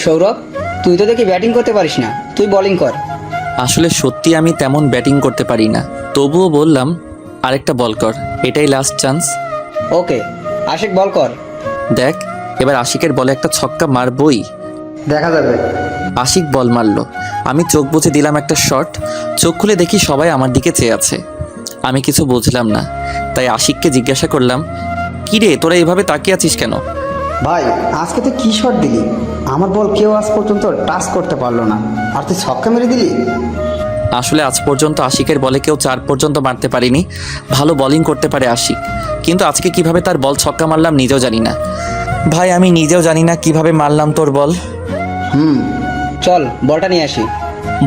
সৌরভ, তুই তো দেখি ব্যাটিং করতে পারিস না, তুই বোলিং কর। আসলে সত্যি আমি তেমন ব্যাটিং করতে পারি না, তবুও বললাম আরেকটা বল কর, এটাই লাস্ট চান্স। ওকে, আশিক বল কর। দেখ, এবার আশিকের বলে একটা ছক্কা মারবই। দেখা যাবে। আশিক বল মারলো, আমি চোখ বুজে দিলাম একটা শট। চোখ খুলে দেখি সবাই আমার দিকে চেয়ে আছে। আমি কিছু বুঝলাম না, তাই আশিককে জিজ্ঞাসা করলাম, কি রে তোরা এভাবে তাকিয়ে আছিস কেন? ভাই, আজকে তুই কি শট দিলি? আমার বল কেউ আজ পর্যন্ত টাচ করতে পারলো না, আর তুই ছক্কা মেরে দিলি। আসলে আজ পর্যন্ত আশিকের বলে কেউ 4 পর্যন্ত মারতে পারিনি। ভালো বোলিং করতে পারে আশিক, কিন্তু আজকে কিভাবে তার বল ছক্কা মারলাম নিজেও জানি না। ভাই আমি নিজেও জানি না কিভাবে মারলাম তোর বল। চল বলটা নিয়ে আসি।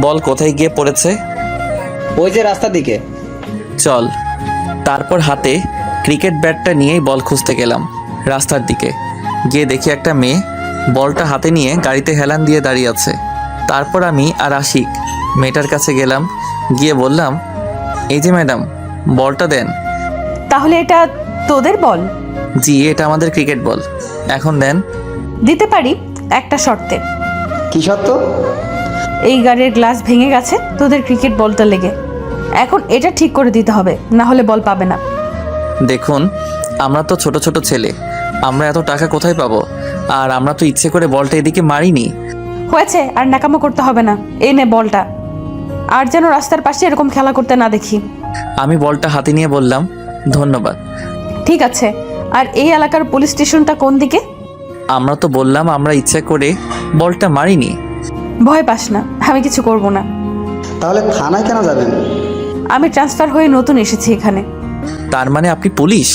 বল কোথায় গিয়ে পড়েছে? ওই যে রাস্তার দিকে। চল। তারপর হাতে ক্রিকেট ব্যাটটা নিয়েই বল খুঁজতে গেলাম রাস্তার দিকে। গিয়ে দেখি একটা মেয়ে বলটা হাতে নিয়ে গাড়িতে হেলান দিয়ে দাঁড়িয়ে আছে। তারপর আমি আর আশিক মেয়েটার কাছে গেলাম, গিয়ে বললাম, এই যে ম্যাডাম, বলটা দেন। তাহলে এটা তোদের বল? জি, এটা আমাদের ক্রিকেট বল, এখন দেন। দিতে পারি, একটা শর্তে। কি সত্য? এই গাড়ির গ্লাস ভেঙে গেছে তোদের ক্রিকেট বলটা লেগে, এখন এটা ঠিক করে দিতে হবে, না হলে বল পাবে না। দেখুন, আমরা তো ছোট ছোট ছেলে, আমরা এত টাকা কোথায় পাবো? আর আমরা তো ইচ্ছে করে বলটা এদিকে মারিনি। হয়েছে, আর নাকামো করতে হবে না, এই নে বলটা। আর যেন রাস্তার পাশে এরকম খেলা করতে না দেখি। আমি বলটা হাতে নিয়ে বললাম, ধন্যবাদ। ঠিক আছে, আর এই এলাকার পুলিশ স্টেশনটা কোন দিকে? আমরা তো বললাম আমরা ইচ্ছে করে বলটা মারিনি। ভয় পাস না, আমি কিছু করব না। তাহলে থানায় কেন যাবেন? আমি ট্রান্সফার হয়ে নতুন এসেছি এখানে। তার মানে আপনি পুলিশ?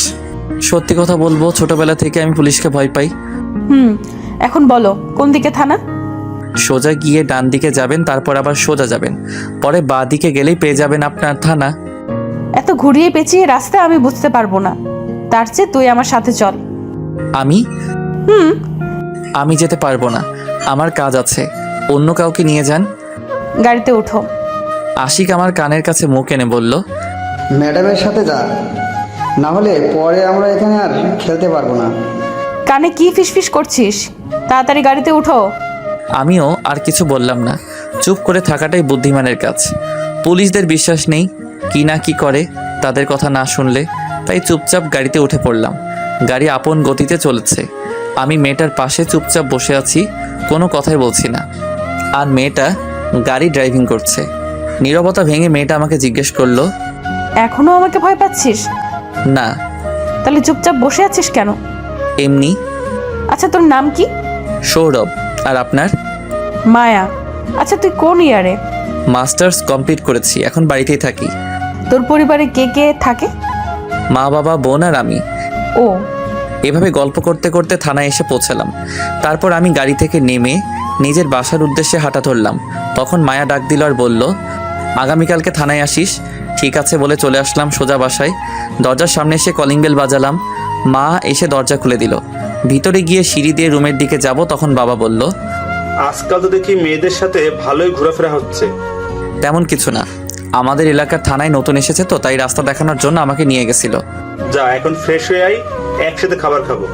সত্যি কথা বলবো, ছোটবেলা থেকে আমি পুলিশকে ভয় পাই। এখন বলো কোন দিকে থানা? সোজা গিয়ে ডান দিকে যাবেন, তারপর আবার সোজা যাবেন, পরে বাঁ দিকে গেলেই পেয়ে যাবেন আপনার থানা। এত ঘুরিয়ে পেঁচিয়ে রাস্তা আমি বুঝতে পারবো না, তার চেয়ে তুই আমার সাথে চল। আমি আমি যেতে পারবো না, আমার কাজ আছে, অন্য কাউকে নিয়ে যান। গাড়িতে ওঠো। আশিক আমার কানের কাছে মুখ এনে বলল, ম্যাডামের সাথে যা, না হলে পরে আমরা এখানে আর খেলতে পারবো না। কানে কি ফিসফিস করছিস? তাড়াতাড়ি গাড়িতে উঠো। আমিও আর কিছু বললাম না, চুপ করে থাকাটাই বুদ্ধিমানের কাজ। পুলিশদের বিশ্বাস নেই, কি না কি করে তাদের কথা না শুনলে, তাই চুপচাপ গাড়িতে উঠে পড়লাম। গাড়ি আপন গতিতে চলেছে, আমি মেয়েটার পাশে চুপচাপ বসে আছি, কোনো কথাই বলছি না। আর মেয়েটা গাড়ি ড্রাইভিং করছে। নীরবতা ভেঙে মেয়েটা আমাকে জিজ্ঞেস করলো, এখনো আমাকে ভয় পাচ্ছিস? না, তাহলে চুপচাপ বসে আছিস কেন? এমনি। আচ্ছা, তোর নাম কি? সৌরভ। আর আপনার? মায়া। আচ্ছা, তুই কোন ইয়ারে? মাস্টার্স কমপ্লিট করেছি, এখন বাড়িতেই থাকি। তোর পরিবারে কে কে থাকে? মা, বাবা, বোন আর আমি। ও, এভাবে গল্প করতে করতে থানায় এসে পৌঁছালাম। তারপর আমি গাড়ি থেকে নেমে নিজের বাসার উদ্দেশ্যে হাঁটা ধরলাম। তখন মায়া ডাক দিল আর বলল, আগামীকালকে থানায় আসিস। ঠিক আছে বলে চলে আসলাম সোজা বাসায়। দরজার সামনে এসে কলিং বেল বাজালাম। মা এসে দরজা খুলে দিল। ভিতরে গিয়ে সিঁড়ি দিয়ে রুমের দিকে যাব, তখন বাবা বলল, আজকাল তো দেখি মেয়েদের সাথে ভালোই ঘোরাফেরা হচ্ছে। তেমন কিছু না, আমাদের এলাকার থানায় নতুন এসেছে তো, তাই রাস্তা দেখানোর জন্য আমাকে নিয়ে গেছিল। যা, এখন ফ্রেশ হয়ে আই, একসাথে খাবার খাবো।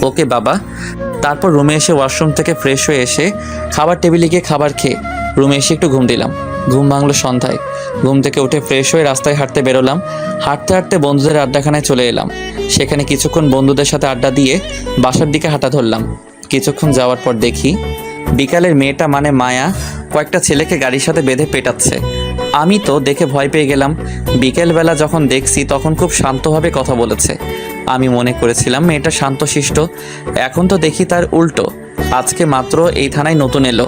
ওকে বাবা। তারপর রুমে এসে ওয়াশরুম থেকে ফ্রেশ হয়ে এসে খাবার টেবিলে গিয়ে খাবার খেয়ে রুমে এসে একটু ঘুম দিলাম। ঘুম ভাঙলো সন্ধ্যায়। ঘুম থেকে উঠে ফ্রেশ হয়ে রাস্তায় হাঁটতে বেরোলাম। হাঁটতে হাঁটতে বন্ধুদের আড্ডাখানায় চলে এলাম। সেখানে কিছুক্ষণ বন্ধুদের সাথে আড্ডা দিয়ে বাসার দিকে হাঁটা ধরলাম। কিছুক্ষণ যাওয়ার পর দেখি বিকালের মেয়েটা মানে মায়া কয়েকটা ছেলেকে গাড়ির সাথে বেঁধে পেটাচ্ছে। আমি তো দেখে ভয় পেয়ে গেলাম। বিকেলবেলা যখন দেখছি তখন খুব শান্তভাবে কথা বলেছে। আমি মনে করেছিলাম মেয়েটা শান্তশিষ্ট, এখন তো দেখি তার উল্টো। আজকে মাত্র এই থানায় নতুন এলো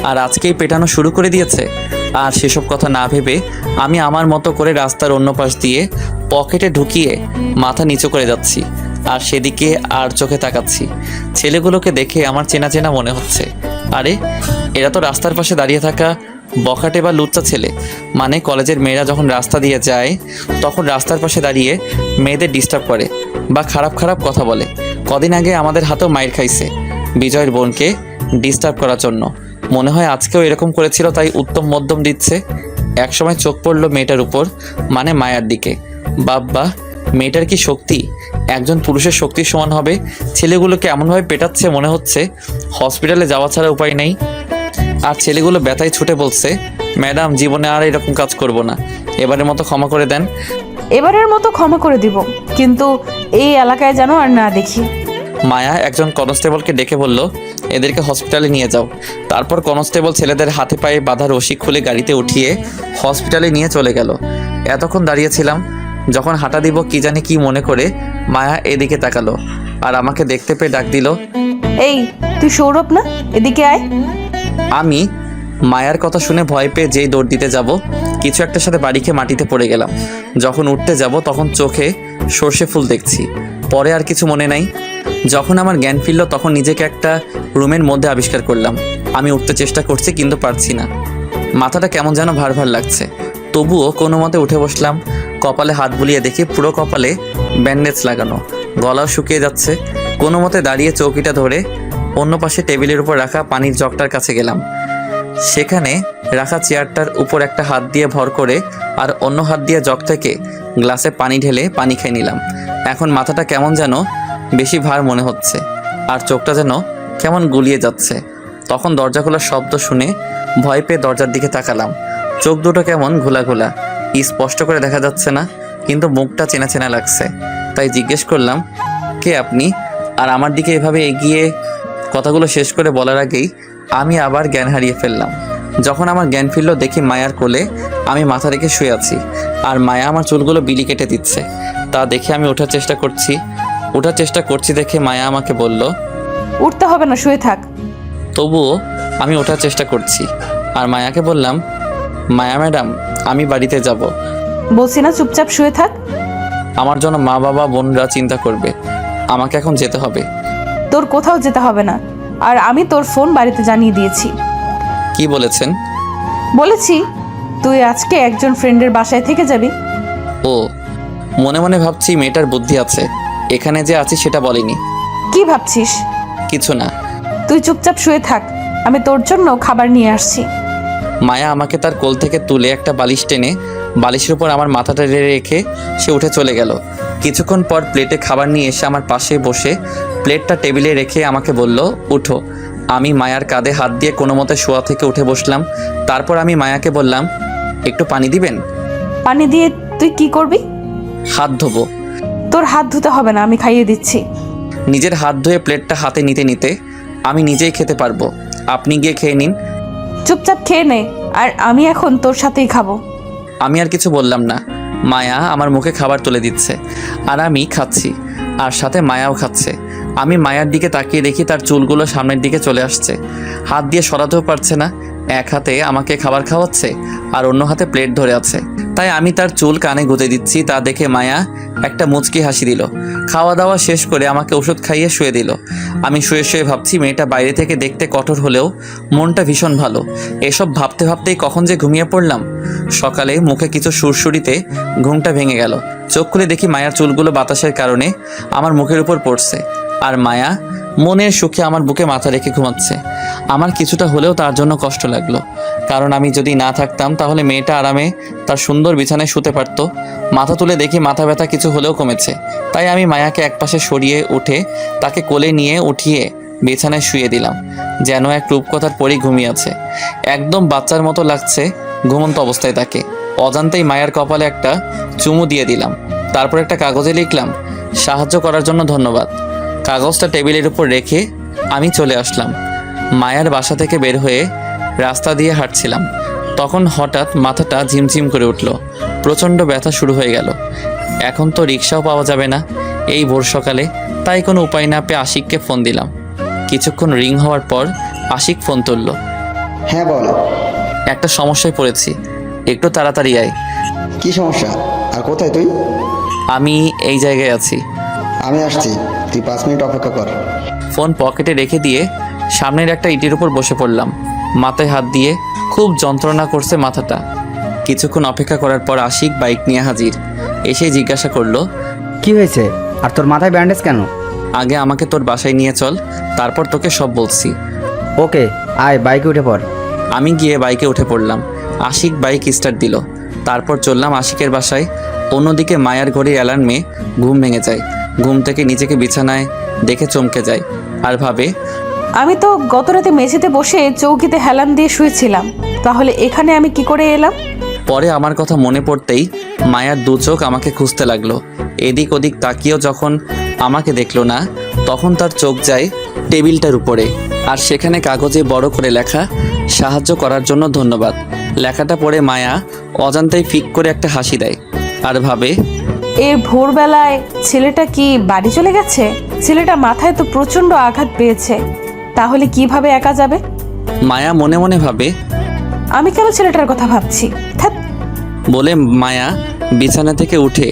আর আজকেই পেটানো শুরু করে দিয়েছে। আর সেসব কথা না ভেবে আমি আমার মতো করে রাস্তার অন্য পাশ দিয়ে পকেটে ঢুকিয়ে মাথা নিচু করে যাচ্ছি আর সেদিকে আর চোখে তাকাচ্ছি। ছেলেগুলোকে দেখে আমার চেনা চেনা মনে হচ্ছে। আরে, এরা তো রাস্তার পাশে দাঁড়িয়ে থাকা বখাটে বা লুচ্চা ছেলে। মানে কলেজের মেয়েরা যখন রাস্তা দিয়ে যায় তখন রাস্তার পাশে দাঁড়িয়ে মেয়েদের ডিস্টার্ব করে বা খারাপ খারাপ কথা বলে। কদিন আগে আমাদের হাতেও মাইর খাইছে বিজয়ের বোনকে ডিস্টার্ব করার জন্য। মনে হয় আজকেও এরকম করেছিল, তাই উত্তম মধ্যম দিচ্ছে। একসময় চোখ পড়লো মেয়েটার উপর, মানে মায়ার দিকে। বাব্বা, মেয়েটার কি শক্তি! একজন পুরুষের শক্তির সমান হবে। ছেলেগুলোকে এমনভাবে পেটাচ্ছে মনে হচ্ছে হসপিটালে যাওয়া ছাড়া উপায় নেই। আর ছেলেগুলো ব্যথায় ছুটে বলছে, ম্যাডাম জীবনে আর এরকম কাজ করব না, এবারের মতো ক্ষমা করে দেন। এবারের মতো ক্ষমা করে দিব, কিন্তু এই এলাকায় যেন আর না দেখি। মায়া একজন কনস্টেবলকে ডেকে বলল, এদেরকে হসপিটালে নিয়ে যাও। তারপর কনস্টেবল ছেলেদের হাতে পায়ে বাঁধা রশি খুলে গাড়িতে উঠিয়ে হসপিটালে নিয়ে চলে গেল। এতক্ষণ দাঁড়িয়েছিলাম, যখন হাঁটা দিব কি জানি কি মনে করে মায়া এদিকে তাকালো আর আমাকে দেখতে পেয়ে ডাক দিল, এই তুই সৌরভ না, এদিকে আয়। আমি মায়ার কথা শুনে ভয় পেয়ে যেই দৌড় দিতে যাব, কিছু একটার সাথে বাড়ি খেয়ে মাটিতে পড়ে গেলাম। যখন উঠতে যাব তখন চোখে সর্ষে ফুল দেখছি, পরে আর কিছু মনে নাই। যখন আমার জ্ঞান ফিরল তখন নিজেকে একটা রুমের মধ্যে আবিষ্কার করলাম। আমি উঠতে চেষ্টা করছি কিন্তু পারছি না, মাথাটা কেমন যেন ভার ভার লাগছে। তবুও কোনো মতে উঠে বসলাম। কপালে হাত বুলিয়ে দেখি পুরো কপালে ব্যান্ডেজ লাগানো, গলাও শুকিয়ে যাচ্ছে। কোনো মতে দাঁড়িয়ে চৌকিটা ধরে অন্য পাশে টেবিলের উপর রাখা পানির জগটার কাছে গেলাম। সেখানে রাখা চেয়ারটার উপর একটা হাত দিয়ে ভর করে আর অন্য হাত দিয়ে জগ থেকে গ্লাসে পানি ঢেলে পানি খেয়ে নিলাম। এখন মাথাটা কেমন যেন বেশি ভার মনে হচ্ছে আর চোখটা যেন কেমন গুলিয়ে যাচ্ছে। তখন দরজা খোলার শব্দ শুনে ভয় পেয়ে দরজার দিকে তাকালাম। চোখ দুটো কেমন ঘোলা ঘোলা, স্পষ্ট করে দেখা যাচ্ছে না, কিন্তু মুখটা চেনা চেনা লাগছে। তাই জিজ্ঞেস করলাম, কে আপনি? আর আমার দিকে এভাবে এগিয়ে কথাগুলো শেষ করে বলার আগেই আমি আবার জ্ঞান হারিয়ে ফেললাম। যখন আমার জ্ঞান ফিরল দেখি মায়ার কোলে আমি মাথা রেখে শুয়ে আছি আর মায়া আমার চুলগুলো বিলি কেটে দিচ্ছে। তা দেখে আমি ওঠার চেষ্টা করছি দেখে মায়া আমাকে বলল, উঠতে হবে না, শুয়ে থাক। তবুও আমি ওঠার চেষ্টা করছি আর মায়াকে বললাম, মায়া ম্যাডাম আমি বাড়িতে যাব। বলছি না চুপচাপ শুয়ে থাক। আমার জন্য মা বাবা বোনরা চিন্তা করবে, আমাকে এখন যেতে হবে। তোর কোথাও যেতে হবে না, আর আমি তোর ফোন বাড়িতে জানিয়ে দিয়েছি। কি বলেছেন? বলেছি তুই আজকে একজন ফ্রেন্ডের বাসায় থেকে যাবি। ও, মনে মনে ভাবছি মেয়েটার বুদ্ধি আছে, এখানে যে আছি সেটা বলেনি। কি ভাবছিস? কিছু না। তুই চুপচাপ শুয়ে থাক, আমি তোর জন্য খাবার নিয়ে আসছি। মায়া আমাকে তার কোল থেকে তুলে একটা বালিশ টেনে বালিশের উপর আমার মাথাটা রেখে সে উঠে চলে গেল। কিছুক্ষণ পর প্লেটে খাবার নিয়ে এসে আমার পাশে বসে প্লেটটা টেবিলে রেখে আমাকে বলল, উঠো। আমি মায়ার কাঁধে হাত দিয়ে কোনো মতে শোয়া থেকে উঠে বসলাম। তারপর আমি মায়াকে বললাম, একটু পানি দিবেন? পানি দিয়ে তুই কি করবি? হাত ধোবো। তোর হাত ধুতে হবে না, আমি খাইয়ে দিচ্ছি। নিজের হাত ধুয়ে প্লেটটা হাতে নিতে নিতে, আমি নিজেই খেতে পারবো, আপনি গিয়ে খেয়ে নিন। চুপচাপ খেয়ে নে, আর আমি এখন তোর সাথেই খাবো। আমি আর কিছু বললাম না। মায়া আমার মুখে খাবার তুলে দিচ্ছে আর আমি খাচ্ছি, আর সাথে মায়াও খাচ্ছে। আমি মায়ার দিকে তাকিয়ে দেখি তার চুলগুলো সামনের দিকে চলে আসছে, হাত দিয়ে সরাতেও পারছে না। এক হাতে আমাকে খাবার খাওয়াচ্ছে আর অন্য হাতে প্লেট ধরে আছে। তাই আমি তার চুল কানে গুঁজে দিচ্ছি। তা দেখে মায়া একটা মুচকি হাসি দিল। খাওয়া দাওয়া শেষ করে আমাকে ওষুধ খাইয়ে শুয়ে দিল। আমি শুয়ে শুয়ে ভাবছি মেয়েটা বাইরে থেকে দেখতে কঠোর হলেও মনটা ভীষণ ভালো। এসব ভাবতে ভাবতেই কখন যে ঘুমিয়ে পড়লাম। সকালে মুখে কিছু সুরসুরিতে ঘুমটা ভেঙে গেল। চোখ খুলে দেখি মায়ার চুলগুলো বাতাসের কারণে আমার মুখের উপর পড়ছে আর মায়া মনের সুখে আমার বুকে মাথা রেখে ঘুমাচ্ছে। আমার কিছুটা হলেও তার জন্য কষ্ট লাগলো, কারণ আমি যদি না থাকতাম তাহলে মেয়েটা আরামে তার সুন্দর বিছানায় শুতে পারতো। মাথা তুলে দেখি মাথা ব্যথা কিছু হলেও কমেছে। তাই আমি মায়াকে একপাশে সরিয়ে উঠে তাকে কোলে নিয়ে উঠিয়ে বিছানায় শুয়ে দিলাম, যেন এক রূপকথার পরই ঘুমিয়ে আছে। একদম বাচ্চার মতো লাগছে ঘুমন্ত অবস্থায় তাকে। অজান্তেই মায়ের কপালে একটা চুমু দিয়ে দিলাম। তারপর একটা কাগজে লিখলাম, সাহায্য করার জন্য ধন্যবাদ। কাগজটা টেবিলের উপর রেখে আমি চলে আসলাম। মায়ার বাসা থেকে বের হয়ে রাস্তা দিয়ে হাঁটছিলাম, তখন হঠাৎ মাথাটা ঝিমঝিম করে উঠল। প্রচণ্ড ব্যথা শুরু হয়ে গেল। এখন তো রিক্সাও পাওয়া যাবে না এই ভোর সকালে। তাই কোনো উপায় না পেয়ে আশিককে ফোন দিলাম। কিছুক্ষণ রিং হওয়ার পর আশিক ফোন তুলল। হ্যাঁ বল। একটা সমস্যায় পড়েছি, একটু তাড়াতাড়ি আয়। কি সমস্যা আর কোথায় তুই? আমি এই জায়গায় আছি। আমি আসছি, তুই 5 মিনিট অপেক্ষা কর। ফোন পকেটে রেখে দিয়ে সামনের একটা ইটের উপর বসে পড়লাম। মাথায় হাত দিয়ে খুব যন্ত্রণা করছে মাথাটা। কিছুক্ষণ অপেক্ষা করার পর আশিক বাইক নিয়ে হাজির। এসে জিজ্ঞাসা করলো, কি হয়েছে আর তোর মাথায় ব্যান্ডেজ কেন? আগে আমাকে তোর বাসায় নিয়ে চল, তারপর তোকে সব বলছি। ওকে, আয় বাইকে উঠে পড়। আমি গিয়ে বাইকে উঠে পড়লাম। আশিক বাইক স্টার্ট দিল। তারপর চললাম আশিকের বাসায়। অন্যদিকে মায়ার ঘড়ির অ্যালার্মে ঘুম ভেঙে যায়। ঘুম থেকে নিজেকে বিছানায় দেখে চমকে যায় আর ভাবে, আমি তো গত রাতে মেঝেতে বসে চৌকিতে হেলান দিয়ে শুয়েছিলাম, তাহলে এখানে আমি কি করে এলাম? পরে আমার কথা মনে পড়তেই মায়ার দু চোখ আমাকে খুঁজতে লাগলো। এদিক ওদিক তাকিয়েও যখন আমাকে দেখলো না, তখন তার চোখ যায় টেবিলটার উপরে, আর সেখানে কাগজে বড় করে লেখা, সাহায্য করার জন্য ধন্যবাদ। লেখাটা পড়ে মায়া অজান্তেই ফিক করে একটা হাসি দেয় আর ভাবে, এর ভোরবেলায় ছেলেটা কি বাড়ি চলে গেছে? ছেলেটা মাথায় তো প্রচন্ড আঘাত পেয়েছে, তাহলে কিভাবে একা যাবে? মায়া মনে মনে ভাবে, আমি কেন ছেলেটার কথা ভাবছি? ধ্যাৎ। বলে মায়া বিছানা থেকে উঠে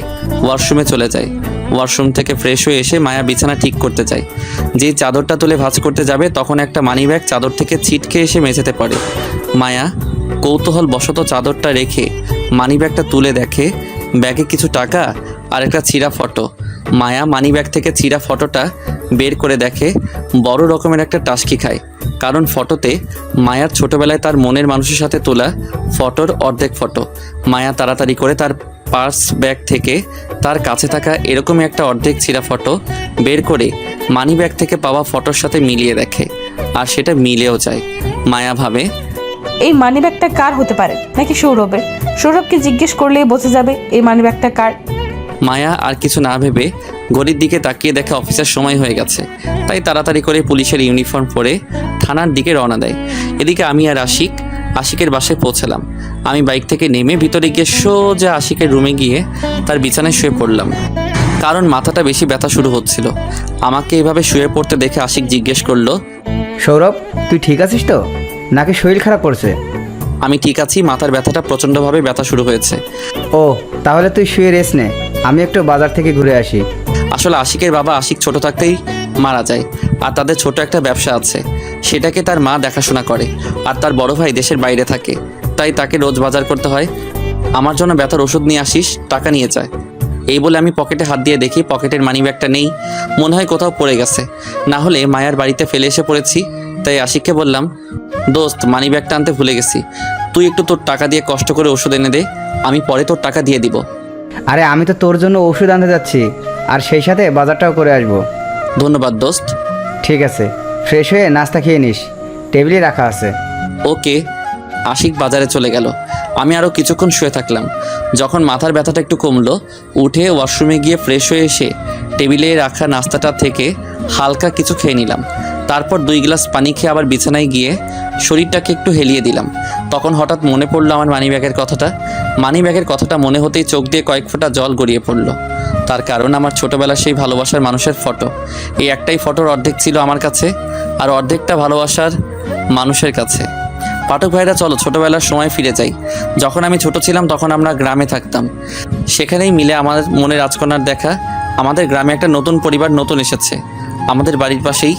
ওয়াশরুমে চলে যায়। ওয়াশরুম থেকে ফ্রেশ হয়ে এসে মায়া বিছানা ঠিক করতে যায়। যেই চাদরটা তুলে ভাঁজ করতে যাবে, তখন একটা মানিব্যাগ চাদর থেকে ছিটকে এসে মেঝেতে পড়ে। মায়া কৌতূহল বশত চাদরটা রেখে মানিব্যাগটা তুলে দেখে ব্যাগে কিছু টাকা আর একটা ছিঁড়া ফটো। মায়া মানিব্যাগ থেকে ছিঁড়া ফটোটা বের করে দেখে বড় রকমের একটা টাসকি খায়, কারণ ফটোতে মায়ার ছোটবেলায় তার মনের মানুষের সাথে তোলা ফটোর অর্ধেক ফটো। মায়া তাড়াতাড়ি করে তার পার্স ব্যাগ থেকে তার কাছে থাকা এরকমই একটা অর্ধেক ছিঁড়া ফটো বের করে মানি ব্যাগ থেকে পাওয়া ফটোর সাথে মিলিয়ে দেখে, আর সেটা মিলেও যায়। মায়া ভাবে, এই মানিব্যাগটা কার হতে পারে, নাকি সৌরভের? সৌরভকে জিজ্ঞেস করলেই বোঝা যাবে এই মানিব্যাগটা কার। মায়া আর কিছু না ভেবে ঘড়ির দিকে তাকিয়ে দেখে অফিসের সময় হয়ে গেছে, তাই তাড়াতাড়ি করে পুলিশের ইউনিফর্ম পরে থানার দিকে রওনা দেয়। এদিকে আমি আর আশিকের বাসায় পৌঁছালাম। আমি বাইক থেকে নেমে ভিতরে গিয়ে সোজা আশিকের রুমে গিয়ে তার বিছানায় শুয়ে পড়লাম, কারণ মাথাটা বেশি ব্যথা শুরু হচ্ছিল। আমাকে এভাবে শুয়ে পড়তে দেখে আশিক জিজ্ঞেস করলো, সৌরভ, তুই ঠিক আছিস তো, নাকি শরীর খারাপ করছে? আমি ঠিক আছি, মাথার ব্যথাটা প্রচণ্ডভাবে ব্যথা শুরু হয়েছে। ও, তাহলে তুই শুয়ে রেস্ট নে, আমি একটু বাজার থেকে ঘুরে আসি। আসলে আশিকের বাবা আশিক ছোট থাকতেই মারা যায়, আর তাদের ছোট একটা ব্যবসা আছে, সেটাকে তার মা দেখাশোনা করে, আর তার বড় ভাই দেশের বাইরে থাকে, তাই তাকে রোজ বাজার করতে হয়। আমার জন্য ব্যথার ওষুধ নিয়ে আসিস, টাকা নিয়ে যায়। এই বলে আমি পকেটে হাত দিয়ে দেখি পকেটের মানিব্যাগটা নেই, মনে হয় কোথাও পড়ে গেছে, না হলে মায়ার বাড়িতে ফেলে এসে পড়েছি। তাই আশিককে বললাম, দোস্ত, মানিব্যাগটা আনতে ভুলে গেছি, তুই একটু তোর টাকা দিয়ে কষ্ট করে ওষুধ এনে দে, আমি পরে তোর টাকা দিয়ে দিব। আরে আমি তো তোর জন্য ওষুধ আনতে যাচ্ছি, আর সেই সাথে বাজারটাও করে আসবো। ধন্যবাদ দোস্ত। ঠিক আছে, ফ্রেশ হয়ে নাস্তা খেয়ে নিস, টেবিলে রাখা আছে। ওকে। আশিক বাজারে চলে গেল। আমি আরও কিছুক্ষণ শুয়ে থাকলাম। যখন মাথার ব্যথাটা একটু কমলো, উঠে ওয়াশরুমে গিয়ে ফ্রেশ হয়ে এসে টেবিলে রাখা নাস্তাটা থেকে হালকা কিছু খেয়ে নিলাম। তারপর 2 গ্লাস পানি খেয়ে আবার বিছানায় গিয়ে শরীরটাকে একটু হেলিয়ে দিলাম। তখন হঠাৎ মনে পড়লো আমার মানিব্যাগের কথাটা। মানিব্যাগের কথাটা মনে হতেই চোখ দিয়ে কয়েক ফোঁটা জল গড়িয়ে পড়লো। তার কারণ আমার ছোটোবেলার সেই ভালোবাসার মানুষের ফটো। এই একটাই ফটোর অর্ধেক ছিল আমার কাছে, আর অর্ধেকটা ভালোবাসার মানুষের কাছে। পাঠক ভাইরা, চলো ছোটোবেলার সময় ফিরে যাই। যখন আমি ছোট ছিলাম তখন আমরা গ্রামে থাকতাম। সেখানেই মিলে আমার মনের রাজকন্যার দেখা। আমাদের গ্রামে একটা নতুন পরিবার নতুন এসেছে আমাদের বাড়ির পাশেই,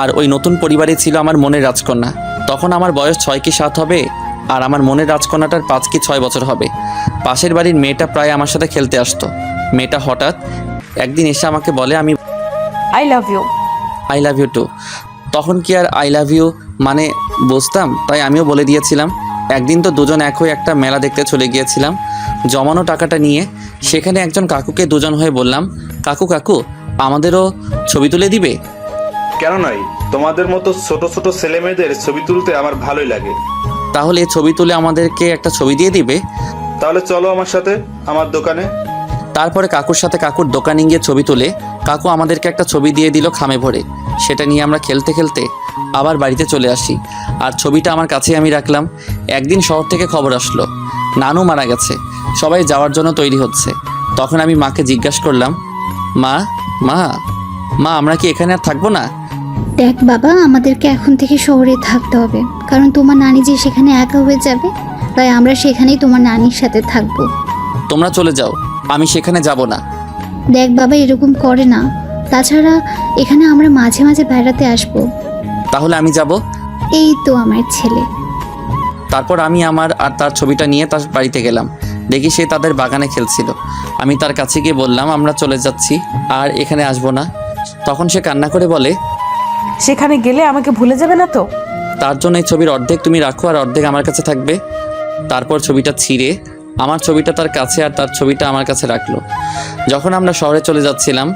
আর ওই নতুন পরিবারে ছিল আমার মনের রাজকন্যা। তখন আমার বয়স 6 কি 7 হবে, আর আমার মনের রাজকন্যাটার 5 কি 6 বছর হবে। পাশের বাড়ির মেয়েটা প্রায় আমার সাথে খেলতে আসতো। মেয়েটা হঠাৎ একদিন এসে আমাকে বলে, আমি I love you. I love you too. তখন কি আর আই লাভ ইউ মানে বুঝতাম, তাই আমিও বলে দিয়েছিলাম। একদিন তো দুজন এক হয়ে একটা মেলা দেখতে চলে গিয়েছিলাম। জমানো টাকাটা নিয়ে সেখানে একজন কাকুকে দুজন হয়ে বললাম, কাকু কাকু আমাদেরও ছবি তুলে দিবে? কেন নয়, তোমাদের মতো ছোট ছোট ছেলে মেয়েদের ছবি তুলতে আমার ভালোই লাগে। তাহলে ছবি তুলে আমাদেরকে একটা ছবি দিয়ে দিবে? তাহলে চলো আমার সাথে আমার দোকানে। তারপরে কাকুর সাথে কাকুর দোকানে গিয়ে ছবি তুলে কাকু আমাদেরকে একটা ছবি দিয়ে দিল খামে ভরে। সেটা নিয়ে আমরা খেলতে খেলতে আবার বাড়িতে চলে আসি, আর ছবিটা আমার কাছেই আমি রাখলাম। একদিন শহর থেকে খবর আসলো নানু মারা গেছে, সবাই যাওয়ার জন্য তৈরি হচ্ছে। তখন আমি মাকে জিজ্ঞাসা করলাম, মা মা মা আমরা কি এখানে আর থাকবো না? দেখ বাবা, আমাদেরকে এখন থেকে শহরে থাকতে হবে, কারণ তোমার নানি যে সেখানে একা হয়ে যাবে, তাই আমরা সেখানেই তোমার নানির সাথে থাকবো। তোমরা চলে যাও, আমি সেখানে যাব না। দেখ বাবা, এরকম করে না, তাছাড়া এখানে আমরা মাঝে মাঝে বেড়াতে আসবো। তাহলে আমি যাব। এই তো আমার ছেলে। তারপর আমি আমার আর তার ছবিটা নিয়ে তার বাড়িতে গেলাম। দেখি সে তাদের বাগানে খেলছিল। আমি তার কাছে গিয়ে বললাম, আমরা চলে যাচ্ছি, আর এখানে আসবো না। তখন সে কান্না করে বলে, সেখানে গেলে আমাকে ভুলে যাবে না তো? তার জন্য এই ছবির অর্ধেক তুমি রাখো আর অর্ধেক আমার কাছে থাকবে। তারপর ছবিটা ছিঁড়ে আমার ছবিটা তার কাছে আর তার ছবিটা আমার কাছে রাখলো। যখন আমরা শহরে চলে যাচ্ছিলাম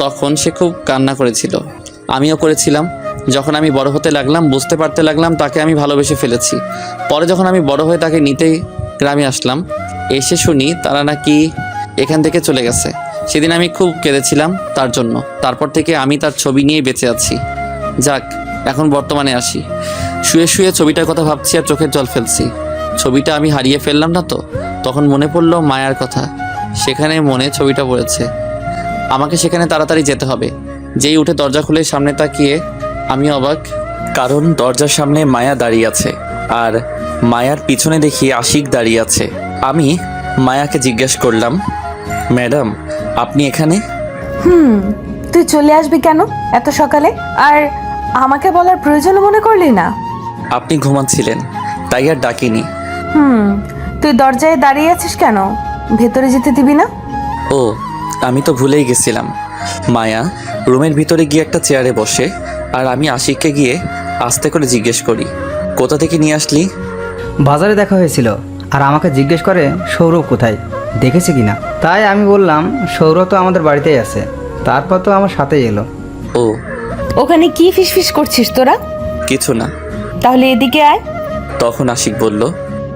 তখন সে খুব কান্না করেছিল, আমিও করেছিলাম। যখন আমি বড় হতে লাগলাম বুঝতে পারতে লাগলাম তাকে আমি ভালোবেসে ফেলেছি। পরে যখন আমি বড় হয়ে তাকে নিতে গ্রামে আসলাম, এসে শুনি তারা নাকি এখান থেকে চলে গেছে। সেদিন আমি খুব কেঁদেছিলাম তার জন্য। তারপর থেকে আমি তার ছবি নিয়ে বেঁচে আছি। যাক, এখন বর্তমানে আসি। শুয়ে শুয়ে ছবিটার কথা ভাবছি আর চোখের জল ফেলছি। ছবিটা আমি হারিয়ে ফেললাম না তো? তখন মনে পড়লো মায়ার কথা। সেখানে মনে ছবিটা পড়েছে। আমাকে সেখানে তাড়াতাড়ি যেতে হবে। যেই উঠে দরজা খুলে সামনে তাকিয়ে আমি অবাক, কারণ দরজার সামনে মায়া দাঁড়িয়ে আছে আর মায়ার পিছনে দেখি আশিক দাঁড়িয়ে আছে। আমি মায়াকে জিজ্ঞেস করলাম, ম্যাডাম আপনি এখানে? তুই চলে আসবি কেন এত সকালে? আর আমাকে বলার প্রয়োজন মনে করলি না? আপনি ঘুমাচ্ছিলেন তাই আর ডাকিনি। তুই দরজায় দাঁড়িয়ে আছিস কেন? ভেতরে যেতে দিবি না? ও, আমি তো ভুলেই গেছিলাম। মায়া রুমের ভিতরে গিয়ে একটা চেয়ারে বসে আর আমি আশিককে গিয়ে আস্তে করে জিজ্ঞেস করি, কোথা থেকে নিয়ে আসলি? বাজারে দেখা হয়েছিল আর আমাকে জিজ্ঞেস করে সৌরভ কোথায়, দেখেছে কি না। তাই আমি বললাম সৌরভ তো আমাদের বাড়িতেই আছে। তারপর তো আমার সাথেই এলো। ও, ওখানে কি ফিসফিস করছিস তোরা? কিছু না। তাহলে এদিকে আয়। তখন আশিক বলল,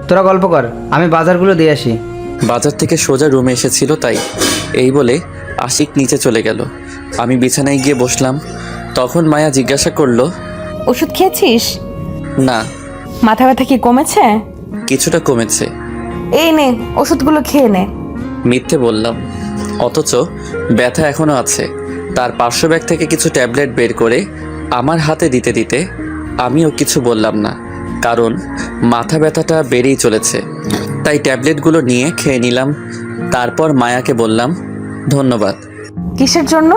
তোরা গল্প কর, আমি বাজারগুলো দিয়ে আসি। বাজার থেকে সোজা রুমে এসেছিল তাই। এই বলে আশিক নিচে চলে গেল। আমি বিছানায় গিয়ে বসলাম। তখন মায়া জিজ্ঞাসা করলো, ওষুধ খেয়েছিস? না। মাথা ব্যথা কি কমেছে? কিছুটা কমেছে। এই নে ওষুধগুলো খেয়ে নে। মিথ্যে বললাম, অথচ ব্যথা এখনো আছে। তার পার্শ্ব ব্যাগ থেকে কিছু ট্যাবলেট বের করে আমার হাতে দিতে দিতে আমিও কিছু বললাম না, কারণ মাথা ব্যথাটা বেড়েই চলেছে। তাই ট্যাবলেটগুলো নিয়ে খেয়ে নিলাম। তারপর মায়াকে বললাম, ধন্যবাদ কিসের জন্য?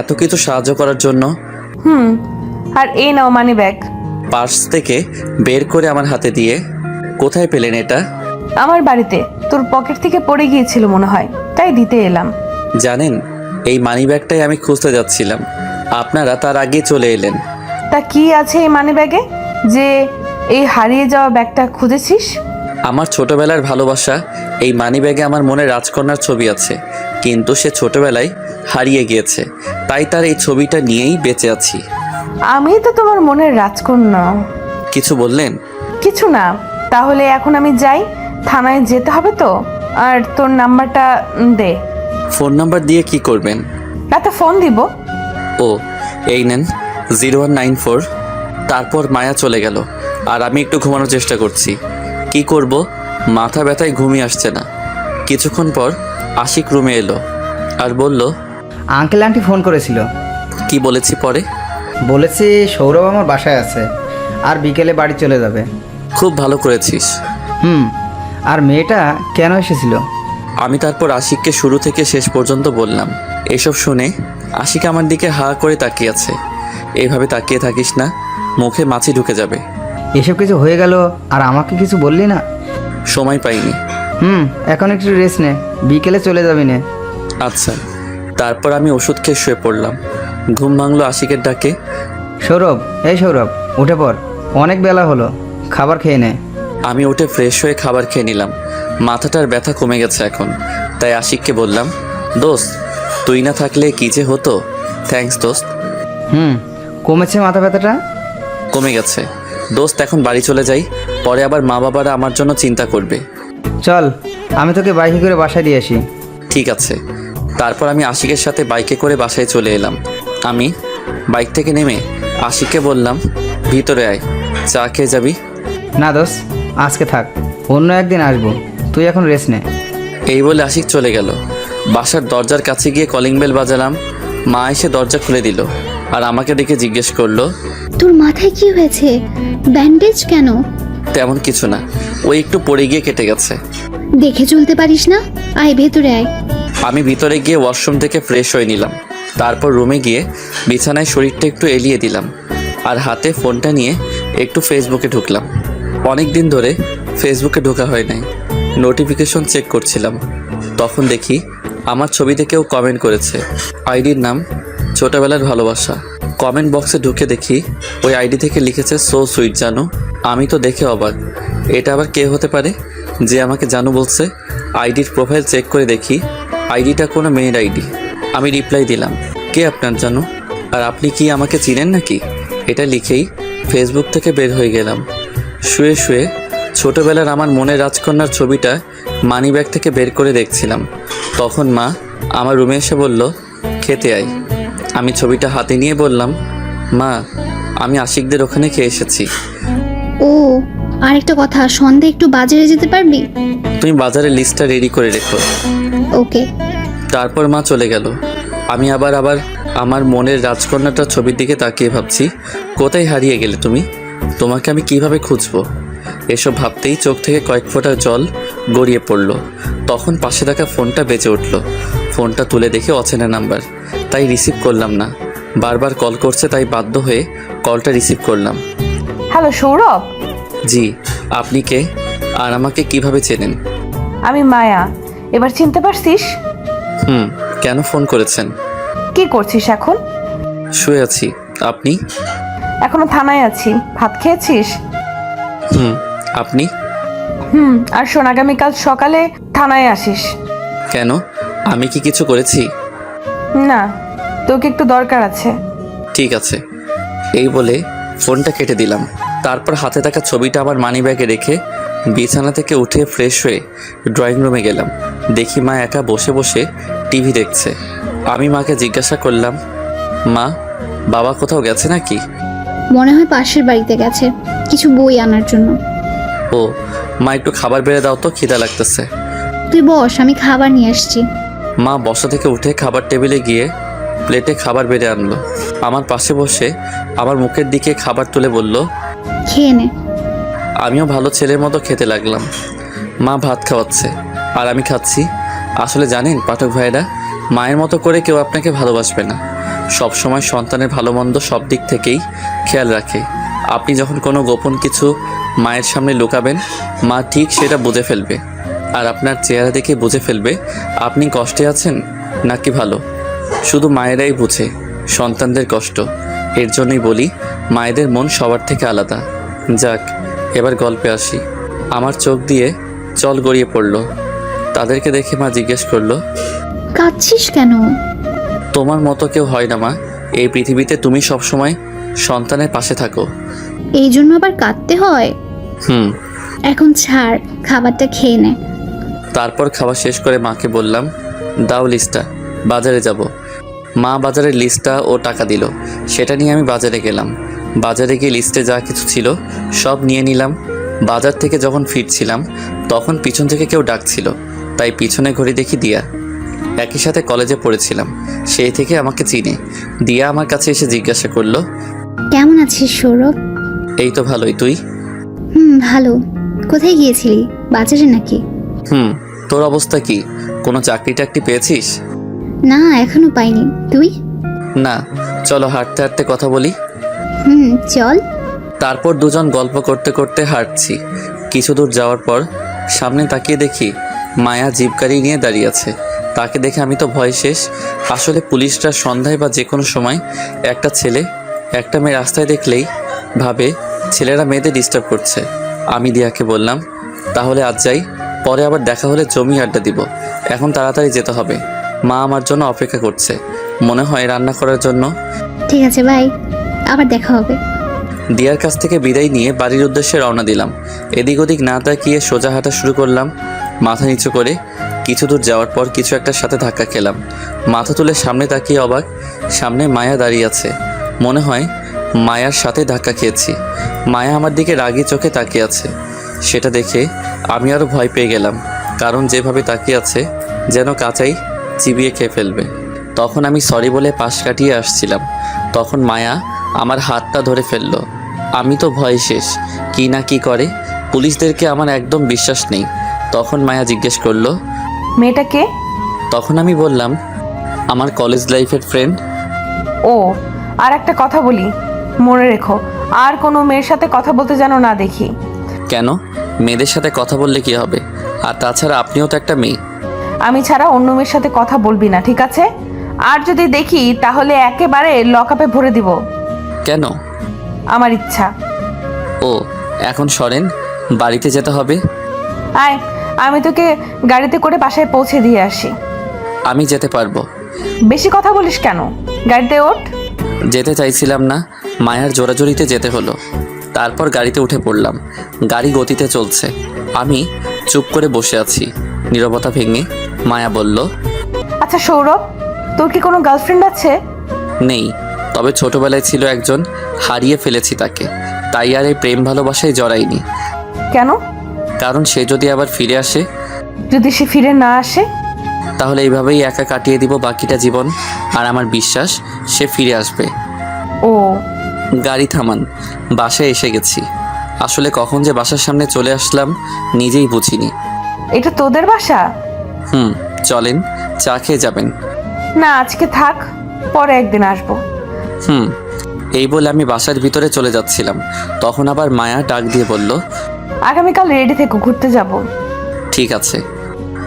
এত কিছু সাহায্য করার জন্য। আর এই নাও মানি ব্যাগ। পার্স থেকে বের করে আমার হাতে দিয়ে, কোথায় পেলেন এটা? আমার বাড়িতে তোর পকেট থেকে পড়ে গিয়েছিল মনে হয়, তাই দিতে এলাম। জানেন, এই মানি ব্যাগটাই আমি খুঁজতে যাচ্ছিলাম, আপনারা তার আগে চলে এলেন। তা কি আছে এই মানি ব্যাগে যে এই হারিয়ে যাওয়া ব্যাগটা খুঁজেছিস? আমার ছোটবেলার ভালোবাসা। এই মানি ব্যাগে আমার মনে রাজকন্যার ছবি আছে, কিন্তু সে ছোটবেলায় হারিয়ে গিয়েছে। তাই তার এই ছবিটা নিয়েই বেঁচে আছি। আমি তো তোমার মনের রাজকন্যা। কিছু বললেন? কিছু না। তাহলে এখন আমি যাই, থানায় যেতে হবে তো। আর তোর নাম্বারটা দে। ফোন নাম্বার দিয়ে কি করবেন? রাতে ফোন দিব। ও, এই নেন 0194। তারপর মায়া চলে গেল আর আমি একটু ঘুমানোর চেষ্টা করছি। কি করব, মাথা ব্যথায় ঘুমিয়ে আসছে না। কিছুক্ষণ পর আশিক রুমে এলো আর বলল, আঙ্কেল আন্টি ফোন করেছিল। কি বলেছি পরে? বলেছি সৌরভ আমার বাসায় আছে আর বিকেলে বাড়ি চলে যাবে। খুব ভালো করেছিস। আর মেয়েটা কেন এসেছিল? আমি তারপর আশিককে শুরু থেকে শেষ পর্যন্ত বললাম। এসব শুনে আশিক আমার দিকে হা করে তাকিয়ে আছে। এইভাবে তাকিয়ে থাকিস না, মুখে মাছি ঢুকে যাবে। এসব কিছু হয়ে গেল আর আমাকে কিছু বললি না? সময় পাইনি। এখন একটু রেস্ট নে, বিকেলে চলে যাবি না। আচ্ছা। তারপর আমি ওষুধ খেয়ে শুয়ে পড়লাম। ঘুম ভাঙলো আশিকের ডাকে। সৌরভ, এই সৌরভ, উঠে পড়, অনেক বেলা হলো, খাবার খেয়ে নে। আমি উঠে ফ্রেশ হয়ে খাবার খেয়ে নিলাম। মাথাটার ব্যথা কমে গেছে এখন। তাই আশিককে বললাম, দোস্ত তুই না থাকলে কী যে হতো। থ্যাঙ্কস দোস্ত। কমেছে মাথা ব্যথাটা? কমে গেছে দোস্ত, এখন বাড়ি চলে যাই, পরে আবার মা বাবারা আমার জন্য চিন্তা করবে। চল, আমি তোকে বাইকে করে বাসায় দিয়ে আসি। ঠিক আছে। তারপর আমি আশিকের সাথে বাইকে করে বাসায় চলে এলাম। আমি বাইক থেকে নেমে আশিককে বললাম, ভিতরে আয়, চা খেয়ে যাবি? না দোস্ত, আজকে থাক, অন্য একদিন আসবো, তুই এখন রেস্ট নে। এই বলে আশিক চলে গেল। বাসার দরজার কাছে গিয়ে কলিং বেল বাজালাম। মা এসে দরজা খুলে দিল আর আমাকে দেখে জিজ্ঞেস করলো, তোর মাথায় কি হয়েছে? ব্যান্ডেজ কেন? তেমন কিছু না, ওই একটু পড়ে গিয়ে কেটে গেছে। দেখে চলতে পারিস না? আয় ভেতরে আয়। আমি ভিতরে গিয়ে ওয়াশরুম থেকে ফ্রেশ হয়ে নিলাম। তারপর রুমে গিয়ে বিছানায় শরীরটা একটু এলিয়ে দিলাম আর হাতে ফোনটা নিয়ে একটু ফেসবুকে ঢুকলাম। অনেক দিন ধরে ফেসবুকে ঢোকা হয় নাই। নোটিফিকেশন চেক করছিলাম, তখন দেখি আমার ছবিতে কেউ কমেন্ট করেছে। আইডির নাম ছোটবেলার ভালোবাসা। কমেন্ট বক্সে ঢুকে দেখি ওই আইডি থেকে লিখেছে সো সুইট জানো। আমি তো দেখে অবাক, এটা আবার কে হতে পারে? যে আমাকে জানু বলছে। আইডির প্রোফাইল চেক করে দেখি আইডিটা কোনো মেয়ের আইডি। আমি রিপ্লাই দিলাম, কে আপনার জানু, আর আপনি কি আমাকে চিনেন নাকি? এটা লিখেই ফেসবুক থেকে বের হয়ে গেলাম। শুয়ে শুয়ে ছোটবেলার আমার মনের রাজকন্যার ছবিটা মানিব্যাগ থেকে বের করে দেখছিলাম। তখন মা আমার রুমে এসে বলল, খেতে আয়। আমি ছবিটা হাতে নিয়ে বললাম, মা আমি আশিকদের ওখানে খেয়ে এসেছি। ও, আরেকটা কথা, সন্ধ্যে একটু বাজারে যেতে পারবি? তুমি বাজারের লিস্টটা রেডি করে রেখো। ওকে। তারপর মা চলে গেল। আমি আবার আমার মনের রাজকন্যাটার ছবির দিকে তাকিয়ে ভাবছি, কোথায় হারিয়ে গেলে তুমি? তোমাকে আমি কিভাবে খুঁজবো? এসব ভাবতেই চোখ থেকে কয়েক ফোঁটা জল গড়িয়ে পড়ল। তখন পাশে থাকা ফোনটা বেজে উঠল। ফোনটা তুলে দেখে অচেনা নাম্বার, তাই রিসিভ করলাম না। বারবার কল করছে, তাই বাধ্য হয়ে কলটা রিসিভ করলাম। হ্যালো সৌরভ, জি, আপনি কে আর আমাকে কিভাবে চেনেন? আমি মায়া। এবার চিনতে পারছিস? কেন ফোন করেছেন? কি করছিস এখন? শুয়ে আছি। আপনি? এখনো থানায় আছি। ভাত খেয়েছিস? আপনি? আর শোন, আগামীকাল সকালে থানায় আসিস। কেন, আমি কি কিছু করেছি? না, তোকে একটু দরকার আছে। ঠিক আছে। এই বলে ফোনটা কেটে দিলাম। তারপর হাতে থাকা ছবিটা আমার মানিব্যাগে রেখে বিছানা থেকে উঠে ফ্রেশ হয়ে ড্রয়িং রুমে গেলাম। দেখি মা একা বসে বসে টিভি দেখছে। আমি মাকে জিজ্ঞাসা করলাম, মা বাবা কোথাও গেছে নাকি? মনে হয় পাশের বাড়িতে গেছে কিছু বই আনার জন্য। ও, মা একটু খাবার বেড়ে দাও তো, খিদা লাগতেছে। তুই বস, আমি খাবার নিয়ে আসছি। মা বসা থেকে উঠে খাবার টেবিলে গিয়ে প্লেটে খাবার বেড়ে আনলো। আমার পাশে বসে আমার মুখের দিকে খাবার তুলে বলল, খেয়ে নে। আমিও ভালো ছেলের মতো খেতে লাগলাম। মা ভাত খাওয়াচ্ছে আর আমি খাচ্ছি। আসলে জানেন পাঠক ভাইরা, মায়ের মতো করে কেউ আপনাকে ভালোবাসবে না। সব সময় সন্তানের ভালো মন্দ সব দিক থেকেই খেয়াল রাখে। আপনি যখন কোনো গোপন কিছু মায়ের সামনে লুকাবেন, মা ঠিক সেটা বুঝে ফেলবে। আর আপনার চেহারা দেখে বুঝে ফেলবে আপনি কষ্টে আছেন নাকি ভালো। শুধু মায়েরাই বুঝে সন্তানদের কষ্ট। এর জন্যই বলি, মায়েদের মন সবার থেকে আলাদা। যাক, এবার গল্পে আসি। আমার চোখ দিয়ে জল গড়িয়ে পড়ল। তাদেরকে দেখে মা জিজ্ঞেস করলো, কাঁদছিস কেন? তোমার মতো কেউ হয় না মা। এই পৃথিবীতে তুমি সবসময় সন্তানের পাশে থাকো। এই জন্য আবার কাঁদতে হয়? এখন ছাড়, খাবারটা খেয়ে নে। তারপর খাওয়া শেষ করে মাকে বললাম, দাও লিস্টটা, বাজারে যাব। মা বাজারের লিস্টটা ও টাকা দিল। সেটা নিয়ে আমি বাজারে গেলাম। বাজারে গিয়ে লিস্টে যা কিছু ছিল সব নিয়ে নিলাম। বাজার থেকে যখন ফিরছিলাম তখন পিছন থেকে কেউ ডাকছিল, তাই পিছনে ঘুরে দেখি দিয়া। একই সাথে কলেজে পড়েছিলাম, সেই থেকে আমাকে চিনে। দিয়া আমার কাছে এসে জিজ্ঞাসা করলো, কেমন আছিস সৌরভ? এই তো ভালোই, তুই? ভালো। কোথায় গিয়েছিলি, বাজারে নাকি? তোর অবস্থা কি? কোনো চাকরি টাকরি পেয়েছিস? না, এখনো পাইনি। তুই? না, চলো হাঁটতে হাঁটতে কথা বলি। চল। তারপর দুজন গল্প করতে করতে হাঁটছি। কিছু দূর যাওয়ার পর সামনে তাকিয়ে দেখি মায়া জিপ গাড়ি নিয়ে দাঁড়িয়ে আছে। তাকে দেখে আমি তো ভয় শেষ। আসলে পুলিশরা সন্ধ্যায় বা যে কোনো সময় একটা ছেলে একটা মেয়ে রাস্তায় দেখলেই ভাবে ছেলেরা মেয়েদের ডিস্টার্ব করছে। আমি দিয়াকে বললাম, তাহলে আজ যাই, পরে আবার দেখা হলে জমি আড্ডা দিব। এখন তাড়াতাড়ি যেতে হবে, মা আমার জন্য অপেক্ষা করছে, মনে হয় রান্না করার জন্য। ঠিক আছে, বাই, আবার দেখা হবে। দিয়ার কাছ থেকে বিদায় নিয়ে বাড়ির উদ্দেশ্যে রওনা দিলাম। এদিক ওদিক না তাকিয়ে সোজা হাঁটা শুরু করলাম, মাথা নিচু করে। কিছু দূর যাওয়ার পর কিছু একটার সাথে ধাক্কা খেলাম। মাথা তুলে সামনে তাকিয়ে অবাক, সামনে মায়া দাঁড়িয়ে আছে। মনে হয় মায়ার সাথে ধাক্কা খেয়েছি। মায়া আমার দিকে রাগী চোখে তাকিয়ে আছে। সেটা দেখে আমি আরও ভয় পেয়ে গেলাম, কারণ যেভাবে তাকিয়ে আছে যেন কাঁচাই চিবিয়ে খেয়ে ফেলবে। তখন আমি সরি বলে পাশ কাটিয়ে আসছিলাম, তখন মায়া আমার হাতটা ধরে ফেললো। আমি তো ভয় শেষ, কি না কি করে। পুলিশদেরকে আমার একদম বিশ্বাস নেই। তখন মায়া জিজ্ঞেস করলো, মেয়েটা কে? তখন আমি বললাম, আমার কলেজ লাইফের ফ্রেন্ড। ও, আর একটা কথা বলি, মনে রেখো, আর কোনো মেয়ের সাথে কথা বলতে যেন না দেখি। কেন? মেয়েদের সাথে কথা বললে কি হবে? আর তাছাড়া আপনিও তো একটা মেয়ে। আমি ছাড়া অন্য মেয়ের সাথে কথা বলবি না, ঠিক আছে? আর যদি দেখি তাহলে একেবারে লকআপে ভরে দিব। কেন? আমার ইচ্ছা। ও, এখন সরেন, বাড়িতে যেতে হবে। আয়, আমি তোকে গাড়িতে করে বাসায় পৌঁছে দিয়ে আসি। আমি যেতে পারবো। বেশি কথা বলিস কেন? গাড়িতে ওঠ। যেতে চাইছিলাম না, মায়ার জোরাজোরিতে যেতে হলো। তারপর গাড়িতে উঠে পড়লাম। গাড়ি গতিতে চলছে, আমি চুপ করে বসে আছি। নীরবতা ভেঙে মায়া বলল, আচ্ছা সৌরভ, তোর কি কোনো গার্লফ্রেন্ড আছে? নেই, তবে ছোটবেলায় ছিল একজন, হারিয়ে ফেলেছি তাকে। তাই আর এই প্রেম ভালোবাসায় জড়াইনি। কেন? কারণ সে যদি আবার ফিরে আসে, যদি সে ফিরে না আসে? তাহলে এইভাবেই একা কাটিয়ে দিব বাকিটা জীবন। আর আমার বিশ্বাস সে ফিরে আসবে। ও, গাড়ি থামান, বাসায় এসে গেছি। আসলে কখন যে বাসার সামনে চলে আসলাম নিজেই বুঝিনি। এটা তোদের বাসা? চলেন, চা খেয়ে যাবেন। না, আজকে থাক, পরে একদিন আসবো। এই বলে আমি বাসার ভিতরে চলে যাচ্ছিলাম, তখন আবার মায়া ডাক দিয়ে বলল, আগামীকাল রেডি থেকে ঘুরতে যাব। ঠিক আছে।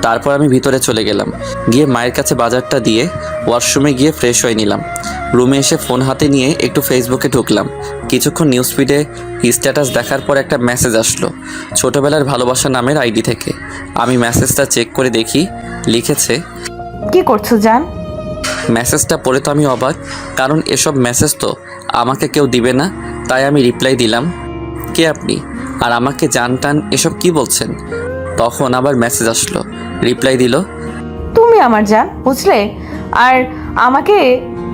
তারপর আমি ভিতরে চলে গেলাম, গিয়ে মায়ের কাছে বাজারটা দিয়ে ওয়াশরুমে গিয়ে ফ্রেশ হয়ে নিলাম। রুমে এসে ফোন হাতে নিয়ে একটু ফেসবুকে ঢুকলাম। কিছুক্ষণ নিউজ ফিডে স্ট্যাটাস দেখার পর একটা মেসেজ আসলো ছোটবেলার ভালোবাসা নামের আইডি থেকে। আমি মেসেজটা চেক করে দেখি, লিখেছে, কি করছো জান? মেসেজটা পড়ে তো আমি অবাক, কারণ এসব মেসেজ তো আমাকে কেউ দিবে না। তাই আমি রিপ্লাই দিলাম, কে আপনি, আর আমাকে জান টান এসব কি বলছেন? তখন আবার মেসেজ আসলো, রিপ্লাই দিল, তুমি আমার জান, বুঝলে? আর আমাকে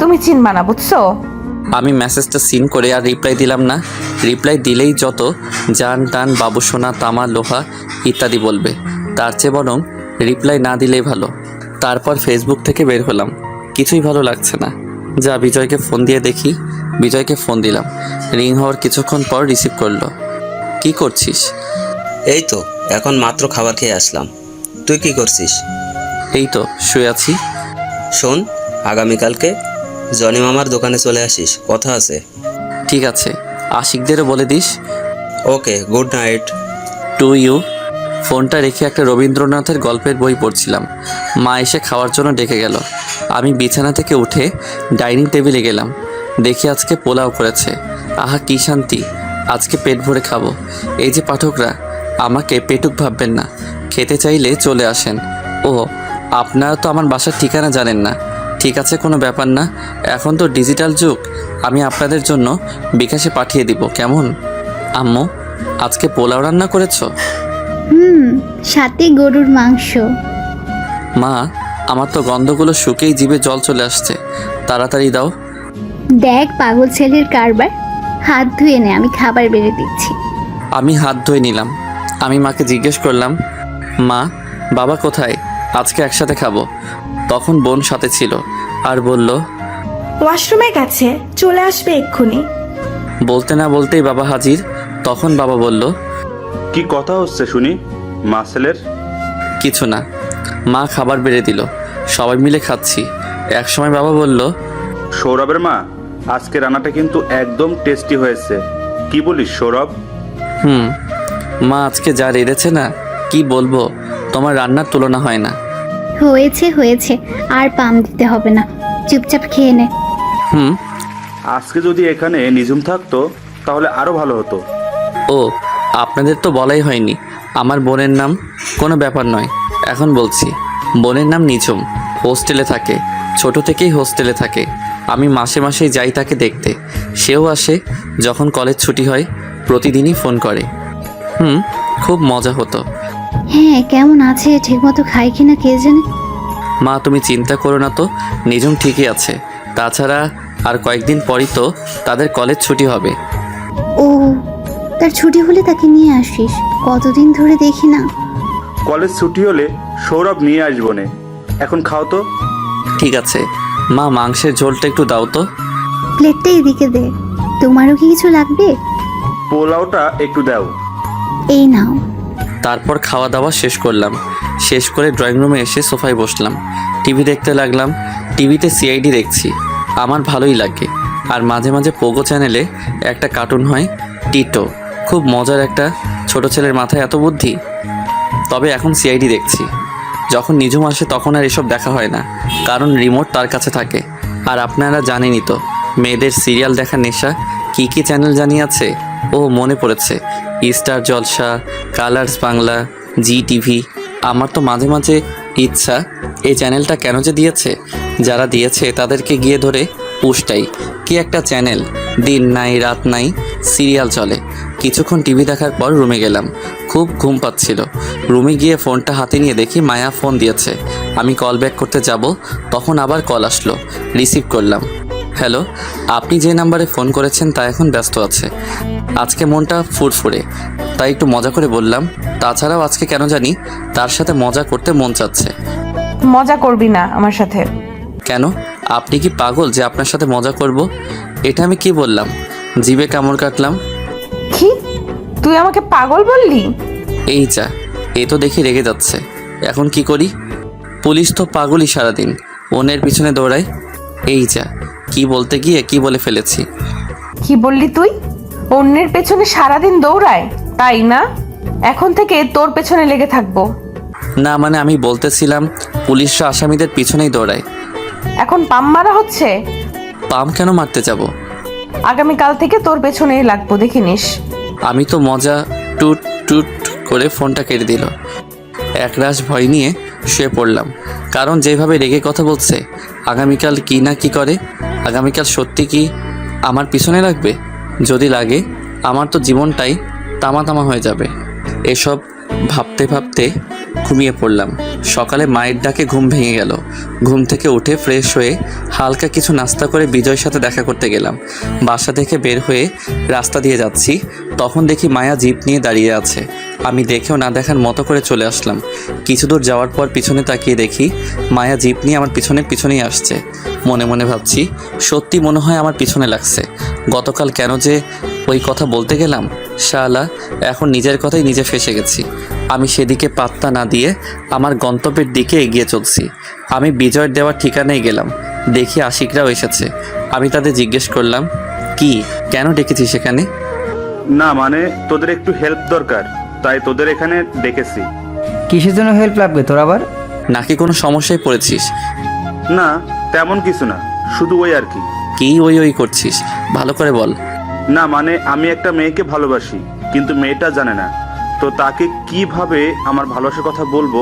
তুমি চিনবা না, বুঝছো? আমি মেসেজটা সিন করে আর রিপ্লাই দিলাম না। রিপ্লাই দিলেই যত জান টান বাবু সোনা তামা লোহা ইত্যাদি বলবে, তার চেয়ে বরং রিপ্লাই না দিলেই ভালো। তারপর ফেসবুক থেকে বের হলাম, কিছুই ভালো লাগছে না। যা বিজয়কে ফোন দিয়ে দেখি। বিজয়কে ফোন দিলাম, রিং হওয়ার কিছুক্ষণ পর রিসিভ করলো। কি করছিস? এই তো এখন মাত্র খাবার খেয়ে আসলাম। তুই কি করছিস? এই তো শুয়ে আছি। শোন, আগামীকালকে জনি মামার দোকানে চলে আসিস, কথা আছে। ঠিক আছে, আশিকদেরও বলে দিস। Okay, good night. To you. ফোনটা রেখে একটা রবীন্দ্রনাথের গল্পের বই পড়ছিলাম। মা এসে খাওয়ার জন্য ডেকে গেল। আমি বিছানা থেকে উঠে ডাইনিং টেবিলে গেলাম, দেখি আজকে পোলাও করেছে। আহা কি শান্তি, আজকে পেট ভরে খাবো। এই যে পাঠকরা, আমাকে পেটুক ভাববেন না, খেতে চাইলে চলে আসেন। ও, আপনারা তো আমার বাসার ঠিকানা জানেন না। ঠিক আছে, কোনো ব্যাপার না, এখন তো ডিজিটাল যুগ, আমি আপনাদের জন্য বিকাশে পাঠিয়ে দিব, কেমন? আম্মু, আজকে পোলাও রান্না করেছো? সাথে গরুর মাংস। মা, আমার তো গন্ধগুলো শুকেই জিভে জল চলে আসছে, তাড়াতাড়ি দাও। দেখ পাগল ছেলের কারবার, হাত ধুয়ে নে, আমি খাবার বেড়ে দিচ্ছি। আমি হাত ধুয়ে নিলাম। আমি মাকে জিজ্ঞেস করলাম, মা, বাবা কোথায়? আজকে একসাথে খাবো। তখন বোন সাথে ছিল আর বলল, ওয়াশরুমে গেছে, চলে আসবে এক্ষুনি। বলতে না বলতেই বাবা হাজির। তখন বাবা বলল, কি কথা হচ্ছে শুনি মাসেলের? কিছু না। মা খাবার বেড়ে দিল, সবাই মিলে খাচ্ছি। একসময় বাবা বলল, সৌরভের মা, আজকে রান্নাটা কিন্তু একদম টেস্টি হয়েছে। কি বলিস সৌরভ? মা আজকে যা রেঁধেছে না, কি বলবো, তোমার রান্নার তুলনা হয় না। হয়েছে হয়েছে, আর পাম দিতে হবে না, চুপচাপ খেয়ে নে। আজকে যদি এখানে নিঝুম থাকতো তাহলে আরো ভালো হতো। ও, আপনাদের তো বলাই হয়নি আমার বোনের নাম। কোনো ব্যাপার নয়, এখন বলছি। বোনের নাম নিঝুম, হোস্টেলে থাকে, ছোট থেকেই হোস্টেলে থাকে। আমি মাসে মাসেই যাই তাকে দেখতে, সেও আসে যখন কলেজ ছুটি হয়। প্রতিদিনই ফোন করে। খুব মজা হতো। হ্যাঁ, কেমন আছে, ঠিকমতো খায় কিনা কে জানে। মা তুমি চিন্তা করো না তো, নিঝুম ঠিকই আছে। তাছাড়া আর কয়েকদিন পরই তো তাদের কলেজ ছুটি হবে। ও, তার ছুটি হলে তাকে নিয়ে আসিস, কতদিন ধরে দেখি না। কলেজ ছুটি হলে সৌরভ নিয়ে আসবো নে। এখন খাও তো। ঠিক আছে মা, মাংসের ঝোলটা একটু দাও তো। প্লেটটা এদিকে দে। তোমারও কি কিছু লাগবে? পোলাওটা একটু দাও। এই নাও। তারপর খাওয়া দাওয়া শেষ করলাম। শেষ করে ড্রয়িং রুমে এসে সোফায় বসলাম, টিভি দেখতে লাগলাম। টিভিতে সিআইডি দেখছি, আমার ভালোই লাগে। আর মাঝে মাঝে পোগো চ্যানেলে একটা কার্টুন হয়, টিটো। খুব মজার একটা ছোট ছেলের মাথায় এত বুদ্ধি। তবে এখন সিআইডি দেখছি। যখন নিঝুম আসে তখন আর এসব দেখা হয় না, কারণ রিমোট তার কাছে থাকে। আর আপনারা জানেনই তো মেয়েদের সিরিয়াল দেখার নেশা। কী কী চ্যানেল জানি আছে, ও মনে পড়েছে, স্টার জলসা, কালার্স বাংলা, জি টিভি। আমার তো মাঝে মাঝে ইচ্ছা এই চ্যানেলটা কেন যে দিয়েছে, যারা দিয়েছে তাদেরকে গিয়ে ধরে পুষটাই। কি একটা চ্যানেল, দিন নাই রাত নাই, সিরিয়াল চলে। কিছুক্ষণ টিভি দেখার পর রুমে গেলাম, খুব ঘুম পাচ্ছিল। রুমে গিয়ে ফোনটা হাতে নিয়ে দেখি মায়া ফোন দিয়েছে। আমি কল ব্যাক করতে যাব, তখন আবার কল আসলো, রিসিভ করলাম। হ্যালো, আপনি যে নাম্বারে ফোন করেছেন তা এখন ব্যস্ত আছে। আজকে মনটা ফুরফুরে, তাই একটু মজা করে বললাম। তাছাড়াও আজকে কেন জানি তার সাথে মজা করতে মন চাচ্ছে। মজা করবি না আমার সাথে? কেন, আপনি কি পাগল যে আপনার সাথে মজা করব? এটা আমি কি বললাম? জিভে কামড় কাটলাম। কি, তুই আমাকে পাগল বললি? এই যা, এ তো দেখি রেগে যাচ্ছে। এখন কি করি? পুলিশ তো পাগলই, সারাদিন অন্যের পিছনে দৌড়ায়। এই যা, কি বলতে গিয়ে কি বলে ফেলেছি। কি বললি তুই? অন্যের পেছনে সারাদিন দৌড়ায়, তাই না? এখন থেকে তোর পেছনে লেগে থাকবো। না মানে আমি বলতেছিলাম পুলিশরা আসামিদের পিছনেই দৌড়ায়। এখন পাম মারা হচ্ছে? পাম কেন মারতে যাব? আগামীকাল থেকে তোর পেছনেই লাগবো, দেখে নিস। আমি তো মজা টুট টুট করে ফোনটা কেটে দিল। একরাশ ভয় নিয়ে শুয়ে পড়লাম, কারণ যেভাবে রেগে কথা বলছে, আগামীকাল কি না কি করে। আগামীকাল সত্যি কি আমার পিছনে লাগবে? যদি লাগে আমার তো জীবনটাই তামা তামা হয়ে যাবে। এসব ভাবতে ভাবতে ঘুমিয়ে পড়লাম। সকালে মায়ের ডাকে ঘুম ভেঙে গেল। ঘুম থেকে উঠে ফ্রেশ হয়ে হালকা কিছু নাস্তা করে বিজয়ের সাথে দেখা করতে গেলাম। বাসা থেকে বের হয়ে রাস্তা দিয়ে যাচ্ছি, তখন দেখি মায়া জিপ নিয়ে দাঁড়িয়ে আছে। আমি দেখেও না দেখার মতো করে চলে আসলাম। কিছু দূর যাওয়ার পর পিছনে তাকিয়ে দেখি মায়া জিপ নিয়ে আমার পিছনেই আসছে। মনে মনে ভাবছি, সত্যি মনে হয় আমার পিছনে লাগছে। গতকাল কেন যে ওই কথা বলতে গেলাম, শালা এখন নিজের কথাই নিজে ফেঁসে গেছি। আমি সেদিকে পাত্তা না দিয়ে আমার গন্তব্যের দিকে এগিয়ে চলছি। আমি বিজয়ের দেওয়ার ঠিকানায় গেলাম, দেখি আশিকরাও এসেছে। আমি তাদের জিজ্ঞেস করলাম, কি কেন ডেকেছি সেখানে? না মানে তোদের একটু হেল্প দরকার, তাই তোদের এখানে ডেকেছি। কিসের জন্য হেল্প লাগবে তোর আবার? নাকি কোনো সমস্যায় পড়েছিস? না তেমন কিছু না, শুধু ওই আর কি। কি ওই করছিস, ভালো করে বল। না মানে আমি একটা মেয়েকে ভালোবাসি, কিন্তু মেয়েটা জানে না, তো তাকে কিভাবে আমার ভালোবাসার কথা বলবো।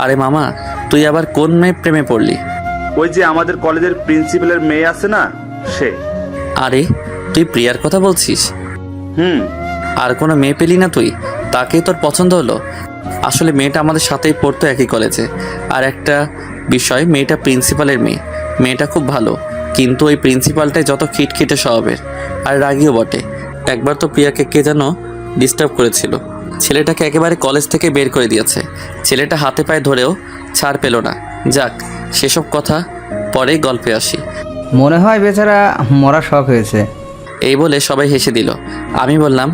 আরে মামা, তুই আবার কোন মেয়ে প্রেমে পড়লি? ওই যে আমাদের কলেজের প্রিন্সিপালের মেয়ে আছে না, সে। আরে তুই প্রিয়ার কথা বলছিস? হুম। আর কোনো মেয়ে পেলি না তুই? তাকেই তোর পছন্দ হলো? আসলে মেয়েটা আমাদের সাথেই পড়তো একই কলেজে। আর একটা বিষয়, মেয়েটা প্রিন্সিপালের মেয়ে। মেয়েটা খুব ভালো, কিন্তু ওই প্রিন্সিপালটাই যত খিটখিটে স্বভাবের, আর রাগীও বটে। একবার তো প্রিয়াকে কে যেন ডিস্টার্ব করেছিল। ছেলেটাকে একেবারে কলেজ থেকে বের করে দিয়েছে। ছেলেটা হাতে পায়ে ধরেও ছাড় পেল না। যাক, সেসব কথা পরে গল্পে আসি। মনে হয় বেচারা মরা শখ হয়েছে। এই বলে সবাই হেসে দিল। আমি বললাম,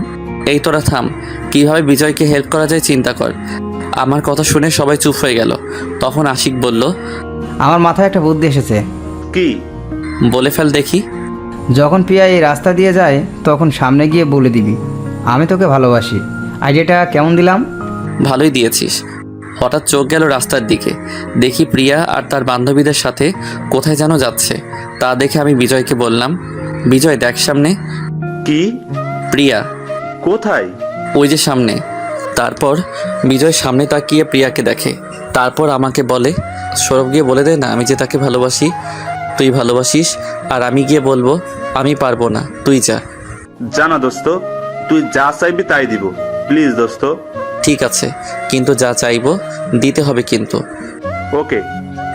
এই তোরা থাম, কিভাবে বিজয়কে হেল্প করা যায় চিন্তা কর। আমার কথা শুনে সবাই চুপ হয়ে গেল। তখন আশিক বলল, আমার মাথায় একটা বুদ্ধি এসেছে। কি? বলে ফেল দেখি। যখন প্রিয়া এই রাস্তা দিয়ে যায় তখন সামনে গিয়ে বলে দিবি, আমি তোকে ভালোবাসি। আইডিয়াটা কেমন দিলাম? ভালোই দিয়েছিস। হঠাৎ চোখ গেল রাস্তার দিকে, দেখি প্রিয়া আর তার বান্ধবীদের সাথে কোথায় যেন যাচ্ছে। তা দেখে আমি বিজয়কে বললাম, বিজয় দেখ সামনে। কি? প্রিয়া। কোথায়? ওই যে সামনে। তারপর বিজয় সামনে তাকিয়ে প্রিয়াকে দেখে, তারপর আমাকে বলে, সৌরভ গিয়ে বলে দে না আমি যে তাকে ভালোবাসি। তুই ভালোবাসিস আর আমি গিয়ে বলবো আমি পারবো না, তুই যা। জানা দোস্ত, তুই যা চাইবি তাই দিব, প্লিজ দোস্ত। ঠিক আছে, কিন্তু যা চাইবো দিতে হবে কিন্তু। ওকে।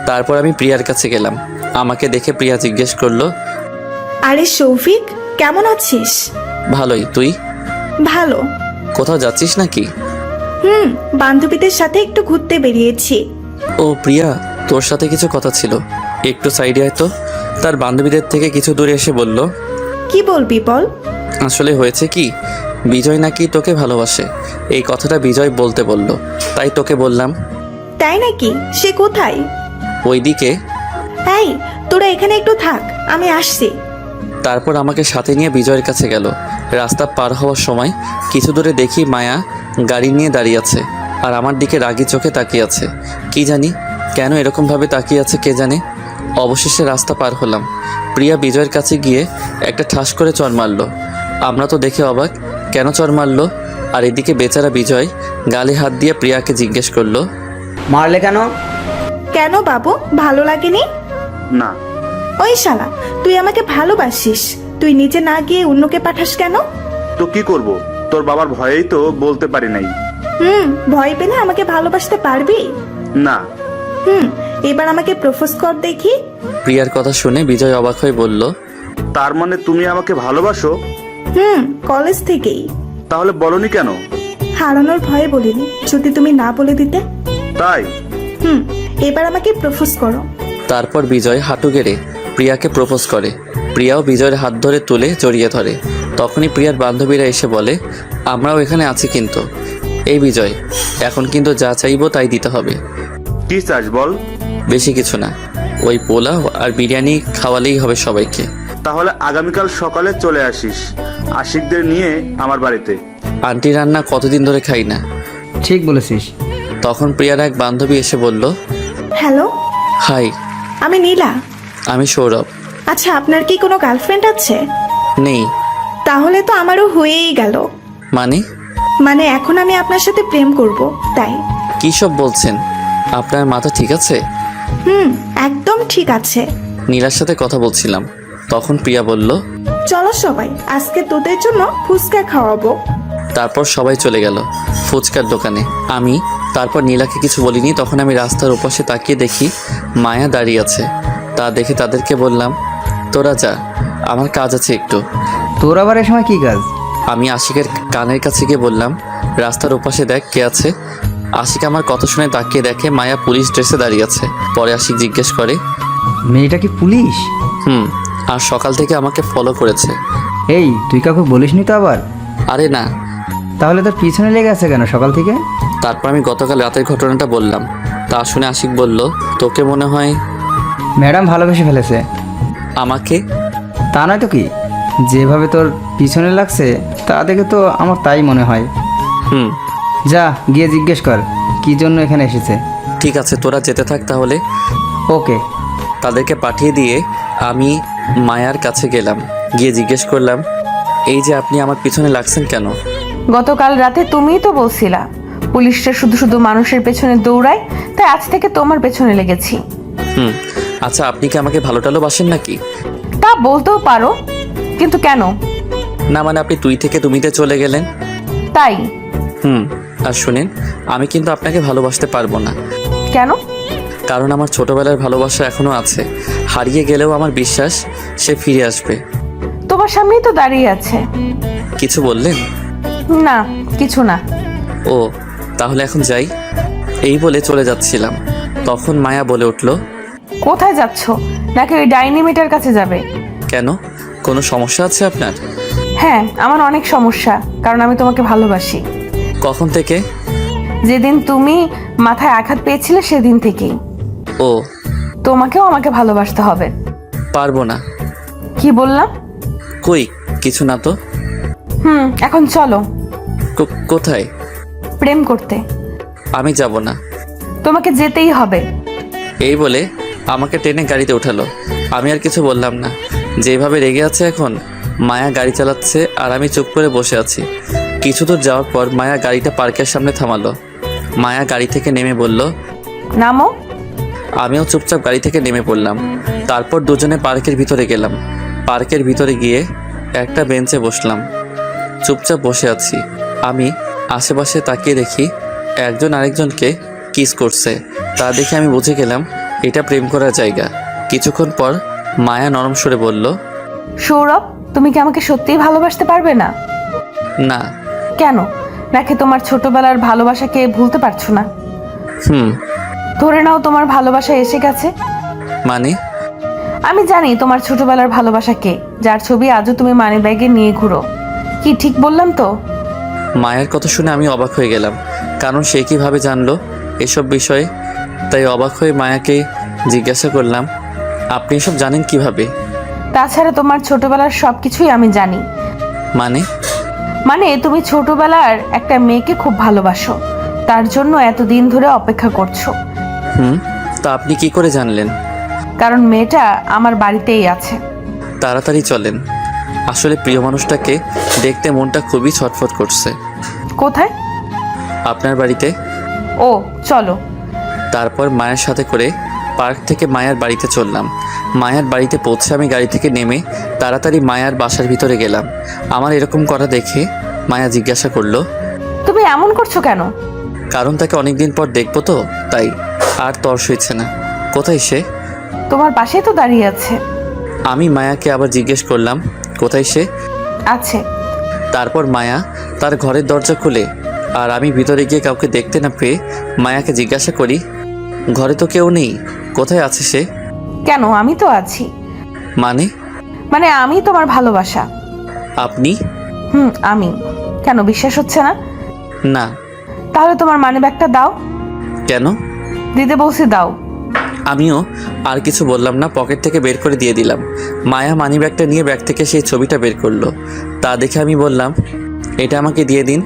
তারপর আমি প্রিয়ার কাছে গেলাম। আমাকে দেখে প্রিয়া জিজ্ঞেস করলো, আরে শৌফিক, কেমন আছিস? ভালোই, তুই? ভালো। কোথাও যাচ্ছিস নাকি? বান্ধবীদের সাথে একটু ঘুরতে বেরিয়েছি। ও প্রিয়া, তোর সাথে কিছু কথা ছিল, একটু সাইডে আয় তো। তার বান্ধবীদের থেকে কিছু দূরে এসে বলল, কি বলবি বল। আসলে হয়েছে কি, বিজয় নাকি তোকে ভালোবাসে। এই কথাটা বিজয় বলতে বলল, তাই তোকে বললাম। তাই নাকি? সে কোথায়? ওইদিকে। এই, তোরা এখানে একটু থাক, আমি আসছি। তারপর আমাকে সাথে নিয়ে বিজয়ের কাছে গেল। রাস্তা পার হওয়ার সময় কিছু দূরে দেখি মায়া গাড়ি নিয়ে দাঁড়িয়ে আছে, আর আমার দিকে রাগি চোখে তাকিয়ে আছে। কি জানি কেন এরকমভাবে তাকিয়ে আছে কে জানে। অবশেষে রাস্তা পার হলাম। প্রিয়া বিজয়ের কাছে গিয়ে একটা ঠাস করে চড় মারল। আমরা তো দেখে অবাক, কেন চড় মারল আর এদিকে বেচারা বিজয় গালে হাত দিয়ে প্রিয়াকে জিজ্ঞেস করলো, মারলে কেন? কেন বাবু, ভালো লাগেনি? না। ওই শালা, তুই আমাকে ভালোবাসিস, তুই নিজে না গিয়ে অন্যকে পাঠাস কেন? তো কি করব, তোর বাবার ভয়েই তো বলতে পারি নাই। ভয় পেলে আমাকে ভালোবাসতে পারবি? না। এবার আমাকে প্রপোজ কর দেখি। প্রিয়ার কথা শুনে বিজয় অবাক হয়ে বলল, তার মানে তুমি আমাকে ভালোবাসো? কলেজ থেকেই। তাহলে বলনি কেন? হারানোর ভয়ে বলিনি, যদি তুমি না বলে দিতে। তাই? এবার আমাকে প্রপোজ করো। তারপর বিজয় হাঁটু গেড়ে প্রিয়াকে প্রপোজ করে। প্রিয়াও বিজয়ের হাত ধরে তুলে জড়িয়ে ধরে। তখনই প্রিয়ার বান্ধবীরা এসে বলে, আমরাও এখানে আছি কিন্তু। এই বিজয়, এখন কিন্তু যা চাইবো তাই দিতে হবে। কি চাস বল? বেশি কিছু না, ওই পোলাও আর বিরিয়ানি খাওয়ালেই হবে সবাইকে। তাহলে আগামীকাল সকালে চলে আসিস আশিকদের নিয়ে আমার বাড়িতে। আন্টি রান্না কতদিন ধরে খাই না। ঠিক বলেছিস। তখন প্রিয়ার এক বান্ধবী এসে বলল, হ্যালো, হাই, আমি নীলা। আমি সৌরভ। আচ্ছা, আপনার কি কোনো গার্লফ্রেন্ড আছে? নেই। তাহলে তো আমারও হয়েই গেল। মানে এখন আমি আপনার সাথে প্রেম করব, তাই। কী সব বলছেন? আপনার মাথা ঠিক আছে? একদম ঠিক আছে। নীলার সাথে কথা বলছিলাম। তখন প্রিয়া বলল, চলো সবাই, আজকে তোদের জন্য ফুচকা খাওয়াবো। তারপর সবাই চলে গেল ফুচকার দোকানে। আমি তারপর নীলাকে কিছু বলিনি। তখন আমি রাস্তার ওপাশে তাকিয়ে দেখি মায়া দাঁড়িয়ে আছে। তা দেখে তাদেরকে বললাম, তোরা যা, আমার কাজ আছে একটু। তোর আবার এ সময় কি কাজ? আমি আশিকের কানের কাছে গিয়ে বললাম, রাস্তার ওপাশে দেখ কে আছে। আশিক আমার কথা শুনে তাকিয়ে দেখে মায়া পুলিশ ড্রেসে দাঁড়িয়ে আছে। পরে আশিক জিজ্ঞেস করে, মেয়েটা কি পুলিশ? আর সকাল থেকে আমাকে ফলো করেছে। এই, তুই কাউকে বলিসনি তো আবার? আরে না। তাহলে তোর পিছনে লেগে আছে কেন সকাল থেকে? তারপর আমি গতকাল রাতের ঘটনাটা বললাম। তা শুনে আশিক বলল, তোকে মনে হয় ম্যাডাম ভালোবেসে ফেলেছে। আমাকে? তা নয় তো কি, যেভাবে তোর পিছনে লাগছে তা দেখে তো আমার তাই মনে হয়। যা গিয়ে জিজ্ঞেস কর কি জন্য এখানে এসেছে। ঠিক আছে, তোরা যেতে থাক তাহলে। ওকে। তাদেরকে পাঠিয়ে দিয়ে আমি মায়ার কাছে গেলাম। গিয়ে জিজ্ঞেস করলাম, এই যে আপনি আমার পিছনে লাগছেন কেন? গতকাল রাতে তুমিই তো বলছিলা পুলিশরা শুধু শুধু মানুষের পেছনে দৌড়ায়, তাই আজ থেকে তোমার পেছনে লেগেছি। আচ্ছা, আপনি কি আমাকে ভালো টালোবাসেন নাকি? তা বলতেও পারো, কিন্তু কেন? না মানে আপনি তুই থেকে তুমিতে চলে গেলেন তাই? আর শুনেন, আমি কিন্তু আপনাকে ভালোবাসতে পারবো না। কেন? কারণ আমার ছোটবেলার ভালোবাসা এখনো আছে। হারিয়ে গেলেও আমার বিশ্বাস সে ফিরে আসবে। তোমার সামনেই তো দাঁড়িয়ে আছে। কিছু বললেন? না, কিছু না। ও, তাহলে এখন যাই। এই বলে চলে যাচ্ছিলাম, তখন মায়া বলে উঠল, কোথায় যাচ্ছ? নাকি ওই ডাইনি মেটার কাছে যাবে? কেন, কোনো সমস্যা আছে আপনার? হ্যাঁ, আমার অনেক সমস্যা, কারণ আমি তোমাকে ভালোবাসি। কখন থেকে? যেদিন তুমি মাথায় আঘাত পেয়েছিলে সেদিন থেকেই। ও, তোমাকেও আমাকে ভালোবাসতে হবে। পারবো না। কি বললাম? কই কিছু না তো। এখন চলো। কোথায়? প্রেম করতে। আমি যাব না। তোমাকে যেতেই হবে। এই বলে আমাকে টেনে গাড়িতে উঠালো। আমি আর কিছু বললাম না। যেভাবে রেগে আছে এখন। মায়া গাড়ি চালাচ্ছে আর আমি চুপ করে বসে আছি। কিছু দূর যাওয়ার পর মায়া গাড়িটা পার্কের সামনে থামালো। মায়া গাড়ি থেকে নেমে বলল, নামো। আমিও চুপচাপ গাড়ি থেকে নেমে পড়লাম। তারপর দুজনে পার্কের ভিতরে গেলাম। পার্কের ভিতরে গিয়ে একটা বেঞ্চে বসলাম। চুপচাপ বসে আছি। আমি আশেপাশে তাকিয়ে দেখি একজন আরেকজনকে কিস করছে। তা দেখে আমি বুঝে গেলাম এটা প্রেম করার জায়গা। কিছুক্ষণ পর মায়া নরম সুরে বলল, সৌরভ, তুমি কি আমাকে সত্যিই ভালোবাসতে পারবে না? না। কেন? নাকি তোমার ছোটবেলার ভালোবাসাকে ভুলতে পারছো না? ধরে নাও তোমার ভালোবাসা এসে গেছে। মানে? আমি জানি তোমার ছোটবেলার ভালোবাসা কে, যার ছবি আজও তুমি মানি ব্যাগে নিয়ে ঘুরো। কি ঠিক বললাম তো? মায়ের কথা শুনে আমি অবাক হয়ে গেলাম, কারণ সে কিভাবে জানলো এসব বিষয়ে। তাই অবাক হয়ে মায়াকে জিজ্ঞাসা করলাম, আপনি এসব জানেন কিভাবে? তাছাড়া তোমার ছোটবেলার সবকিছুই আমি জানি। মানে তুমি ছোটবেলার একটা মেয়েকে খুব ভালোবাসো, তার জন্য এতদিন ধরে অপেক্ষা করছো। তা আপনি কি করে জানলেন? কারণ মেয়েটা আমার বাড়িতেই আছে। তাড়াতাড়ি চলেন, আসলে প্রিয় মানুষটাকে দেখতে মনটা খুবই ছটফট করছে। কোথায়? আপনার বাড়িতে। ও চলো। তারপর মায়ের সাথে করে পার্ক থেকে মায়ার বাড়িতে চললাম। মায়ার বাড়িতে পৌঁছে আমি গাড়ি থেকে নেমে তাড়াতাড়ি মায়ার বাসার ভিতরে গেলাম। আমার এরকম করা দেখে মায়া জিজ্ঞাসা করলো, তুমি এমন করছো কেন? কারণ তাকে অনেকদিন পর দেখবো তো তাই। আর তর সইছে না। কোথায় সে? তোমার পাশেই তো দাঁড়িয়ে আছে। আমি মায়াকে আবার জিজ্ঞেস করলাম, কোথায় সে? আছে। তারপর মায়া তার ঘরের দরজা খুলে আর আমি ভিতরে গিয়ে কাউকে দেখতে না পেয়ে মায়াকে জিজ্ঞাসা করি, ঘরে তো কেউ নেই, কোথায় আছে সে? কেন, আমি তো আছি। মানে আমি তোমার ভালোবাসা। আপনি? আমি। কেন বিশ্বাস হচ্ছে না? না। তাহলে তোমার মানি ব্যাগটা দাও। কেন? দিতে বলছি, দাও। আমিও আর কিছু বললাম না, পকেট থেকে বের করে দিয়ে দিলাম। মায়া মানি ব্যাগটা নিয়ে ব্যাগ থেকে সেই ছবিটা বের করলো। তা দেখে আমি বললাম, এটা আমাকে দিয়ে দিন।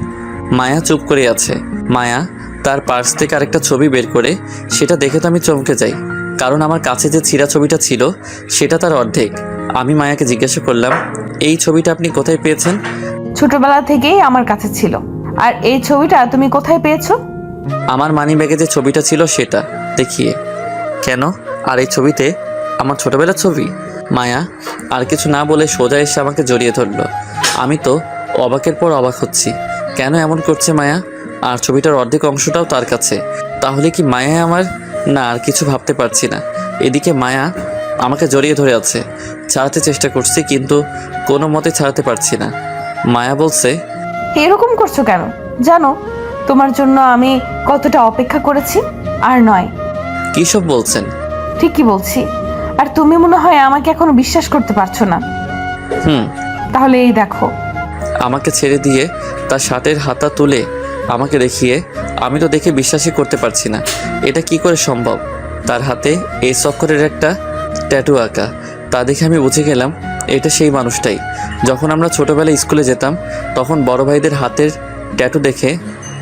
মায়া চুপ করে আছে। মায়া তার পার্স থেকে আরেকটা ছবি বের করে সেটা দেখে তো আমি চমকে যাই, কারণ আমার কাছে যে ছিঁড়া ছবিটা ছিল সেটা তার অর্ধেক। আমি মায়াকে জিজ্ঞাসা করলাম, এই ছবিটা আপনি কোথায় পেয়েছেন? ছোটবেলা থেকেই আমার কাছে ছিল। আর এই ছবিটা তুমি কোথায় পেয়েছো? আমার মানি ব্যাগে যে ছবিটা ছিল সেটা দেখিয়ে। কেন? আর এই ছবিতে আমার ছোটবেলার ছবি? মায়া আর কিছু না বলে সোজা এসে আমাকে জড়িয়ে ধরলো। আমি তো অবাকের পর অবাক হচ্ছি, কেন এমন করছে মায়া? আর ছবিটার অর্ধেক অংশটাও তার কাছে। তাহলে কি মায়া আমার? না, আর কিছু ভাবতে পারছি না। এদিকে মায়া আমাকে জড়িয়ে ধরে আছে। ছাড়াতে চেষ্টা করছি কিন্তু কোনো মতে ছাড়াতে পারছি না। মায়া বলছে, এরকম করছো কেন? জানো তোমার জন্য আমি কতটা অপেক্ষা করেছি? আর নয়। কী সব বলছেন? ঠিকই বলছি। আর তুমি মনে হয় আমাকে এখনো বিশ্বাস করতে পারছো না। তাহলে এই দেখো। আমাকে ছেড়ে দিয়ে তার শার্টের হাতা তুলে আমাকে দেখিয়ে, আমি তো দেখে বিশ্বাসই করতে পারছি না। এটা কি করে সম্ভব? তার হাতে এই অক্ষরের একটা ট্যাটু আঁকা। তা দেখে আমি বুঝে গেলাম এটা সেই মানুষটাই। যখন আমরা ছোটোবেলায় স্কুলে যেতাম তখন বড় ভাইদের হাতের ট্যাটু দেখে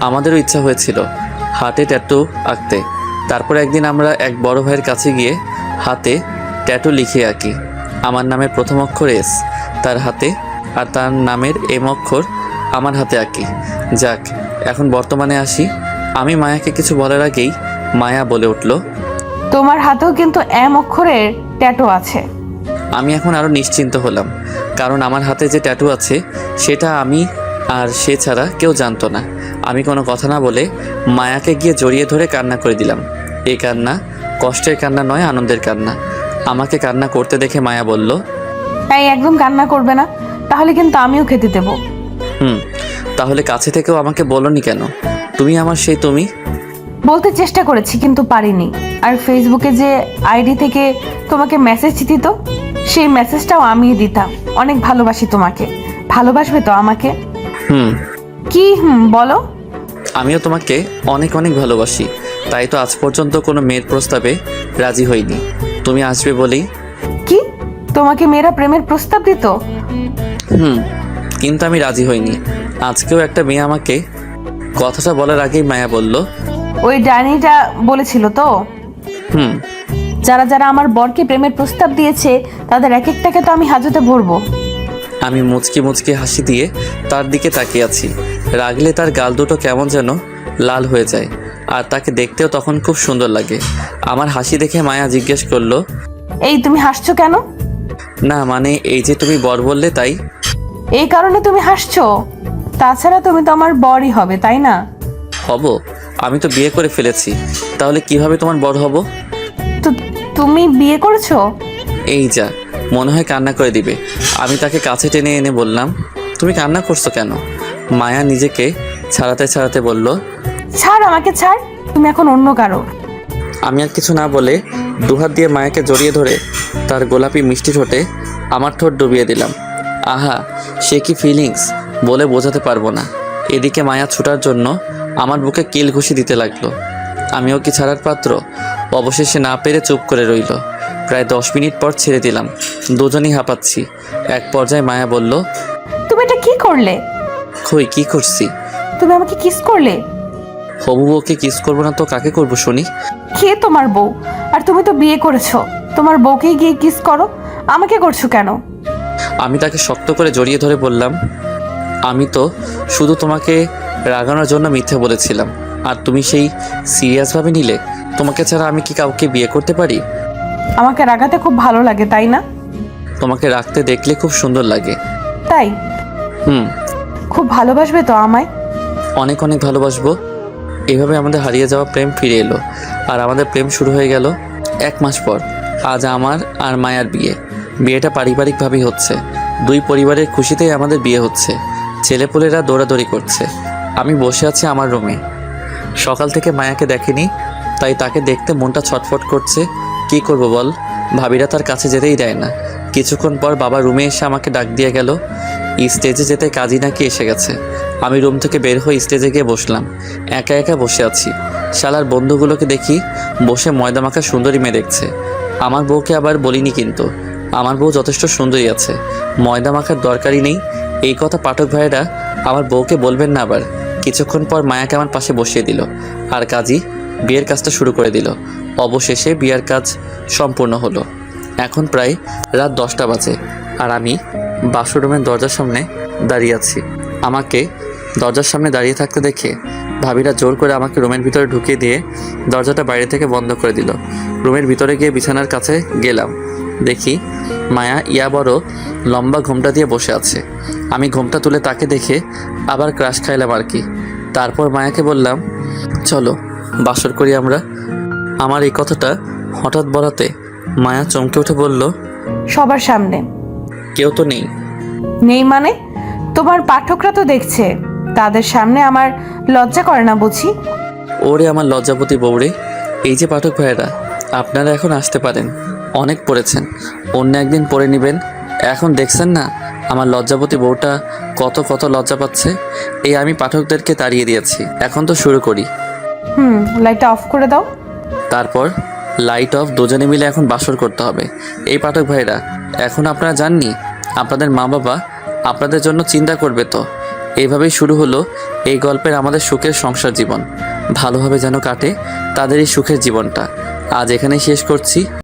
আমাদেরও ইচ্ছা হয়েছিল হাতে ট্যাটু আঁকতে। তারপর একদিন আমরা এক বড় ভাইয়ের কাছে গিয়ে হাতে ট্যাটু লিখে আঁকি। আমার নামের প্রথম অক্ষর এস তার হাতে, আর তার নামের এম অক্ষর আমার হাতে আঁকি। যাক, এখন বর্তমানে আসি। আমি মায়াকে কিছু বলার আগেই মায়া বলে উঠল, তোমার হাতেও কিন্তু এম অক্ষরের ট্যাটু আছে। আমি এখন আরও নিশ্চিন্ত হলাম, কারণ আমার হাতে যে ট্যাটু আছে সেটা আমি আর সে ছাড়া কেউ জানতো না। আমি কোনো কথা না বলে মায়াকে গিয়ে জড়িয়ে ধরে কান্না করে দিলাম। এই কান্না কষ্টের কান্না নয়, আনন্দের কান্না। আমাকে কান্না করতে দেখে মায়া বলল, তাই একদম কান্না করবে না, তাহলে কিন্তু আমিও খেতে দেবো। তাহলে কাছে থেকেও আমাকে বলোনি কেন? তুমি আমার সেই তুমি। বলতে চেষ্টা করেছি কিন্তু পারিনি। আর ফেসবুকে যে আইডি থেকে তোমাকে মেসেজ দিত সেই মেসেজটাও আমিই দিতাম। অনেক ভালোবাসি তোমাকে। ভালোবাসবে তো আমাকে? কি বলো? আমিও তোমাকে অনেক অনেক ভালোবাসি। তাই তো আজ পর্যন্ত কোনো মেয়ের প্রস্তাবে রাজি হইনি, তুমি আসবে বলেই। কি? তোমাকে মেয়েরা প্রেমের প্রস্তাব দিত? কিন্তু আমি রাজি হইনি। আজকেও একটা মেয়ে আমাকে কথাটা বলার আগেই মায়া বলল, ওই ডাইনিটা বলেছিল তো? যারা যারা আমার বরকে প্রেমের প্রস্তাব দিয়েছে তাদের এক একটাকে তো আমি হাজতে ভরবো। আমি মুচকি মুচকি হাসি দিয়ে তার দিকে তাকিয়ে আছি। রাগলে তার গাল দুটো কেমন যেন লাল হয়ে যায়, আর তাকে দেখতেও তখন খুব সুন্দর লাগে। আমার হাসি দেখে মায়া জিজ্ঞেস করলো, এই তুমি হাসছো কেন? না মানে এই যে তুমি বর বললে তাই। এই কারণে তুমি হাসছো? তাছাড়া তুমি তো আমার বরই হবে, তাই না? হব? আমি তো বিয়ে করে ফেলেছি, তাহলে কিভাবে তোমার বর হব? তো তুমি বিয়ে করেছো? এই যা, মনে হয় কান্না করে দিবে। আমি তাকে কাছে টেনে এনে বললাম, তুমি কান্না করছো কেন? মায়া নিজেকে ছাড়াতে ছাড়াতে বলল, ছাড় আমাকে, ছাড়। তুমি এখন অন্য কারো। আমি আর কিছু না বলে দুহাত দিয়ে মায়াকে জড়িয়ে ধরে তার গোলাপি মিষ্টি ঠোঁটে আমার ঠোঁট ডুবিয়ে দিলাম। আহা, সে কি ফিলিংস বলে বোঝাতে পারবো না। এদিকে মায়া ছুটার জন্য আমার বুকে কিল ঘুষি দিতে লাগলো। আমিও কি ছাড়ার পাত্র? অবশেষে না পেরে চুপ করে রইল। প্রায় 10 মিনিট পর ছেড়ে দিলাম। দুজনই হাঁপাচ্ছি। এক পর্যায়ে মায়া বলল, তুমি এটা কি করলে? কই কি করছি? তুমি আমাকে কিস করলে। হবু বউকে কিস করবো না তো কাকে করবো শুনি? কে তোমার বউ? আর তুমি তো বিয়ে করেছো, তোমার বউকেই গিয়ে কিস করো, আমাকে করছো কেন? আমি তাকে শক্ত করে জড়িয়ে ধরে বললাম, আমি তো শুধু তোমাকে রাগানোর জন্য মিথ্যে বলেছিলাম, আর তুমি সেই সিরিয়াসভাবে নিলে? তোমাকে ছাড়া আমি কি কাউকে বিয়ে করতে পারি? আমাকে রাগাতে খুব ভালো লাগে, তাই না? তোমাকে রাখতে দেখলে খুব সুন্দর লাগে। তাই? হুম। খুব ভালোবাসবে তো আমায়? অনেক অনেক ভালোবাসবো। এভাবে আমাদের হারিয়ে যাওয়া প্রেম ফিরে এলো, আর আমাদের প্রেম শুরু হয়ে গেল 1 মাস পর। আজ আমার আর মায়ার বিয়ে। বিয়েটা পারিবারিকভাবেই হচ্ছে, দুই পরিবারের খুশিতেই আমাদের বিয়ে হচ্ছে। ছেলেপুলেরা দৌড়াদৌড়ি করছে, আমি বসে আছি আমার রুমে। সকাল থেকে মায়াকে দেখিনি, তাই তাকে দেখতে মনটা ছটফট করছে। কি করব বল, ভাবিরা তার কাছে যেতেই দেয় না। কিছুক্ষণ পর বাবা রুমে এসে আমাকে ডাক দিয়ে গেল। স্টেজে যেতে কাজী নাকি এসে গেছে। আমি রুম থেকে বের হয়ে স্টেজে গিয়ে বসলাম। একা একা বসে আছি। শালার বন্ধুগুলোকে দেখি বসে ময়দা মাখা সুন্দরী মেয়ে দেখছে। আমার বউকে আবার বলিনি, কিন্তু আমার বউ যথেষ্ট সুন্দরী আছে, ময়দা মাখার দরকারই নেই। এই কথা পাঠক ভাইয়েরা আমার বউকে বলবেন না আবার। কিছুক্ষণ পর মায়াকে আমার পাশে বসিয়ে দিল, আর কাজী বিয়ের কাজটা শুরু করে দিল। অবশেষে বিয়ের কাজ সম্পূর্ণ হলো। এখন প্রায় রাত 10টা বাজে, আর আমি বাথরুমের দরজার সামনে দাঁড়িয়ে আছি। আমাকে দরজার সামনে দাঁড়িয়ে থাকতে দেখে ভাবিরা জোর করে আমাকে রুমের ভিতরে ঢুকিয়ে দিয়ে দরজাটা বাইরে থেকে বন্ধ করে দিল। রুমের ভিতরে গিয়ে বিছানার কাছে গেলাম, দেখি মায়া বড় লম্বা ঘোমটা দিয়ে বসে আছে। আমি ঘোমটা তুলে তাকে দেখে আবার ক্রাশ খাইলাম আর কি। তারপর মায়াকে বললাম, চলো বাসর করি আমরা। আমার এই কথাটা হঠাৎ বলাতে মায়া চমকে উঠে বলল, সবার সামনে? কেউ তো নেই। নেই মানে? তোমার পাঠকরা তো দেখছে, তাদের সামনে আমার লজ্জা করে না বুঝি? ওরে আমার লজ্জাপতি বউরে। এই যে পাঠক ভাইয়েরা, আপনারা এখন আসতে পারেন, অনেক পড়েছেন, অন্য একদিন পড়ে নেবেন। এখন দেখছেন না আমার লজ্জাপতি বউটা কত কত লজ্জা পাচ্ছে। এই আমি পাঠকদেরকে তাড়িয়ে দিয়েছি, এখন তো শুরু করি। লাইটটা অফ করে দাও। তারপর লাইট অফ, দুজনে মিলে এখন বাসর করতে হবে। এই পাঠক ভাইরা, এখন আপনারা জাননি আপনাদের মা বাবা আপনাদের জন্য চিন্তা করবে তো। এইভাবেই শুরু হলো এই গল্পের আমাদের সুখের সংসার জীবন। ভালোভাবে যেন কাটে তাদের এই সুখের জীবনটা। আজ এখানেই শেষ করছি।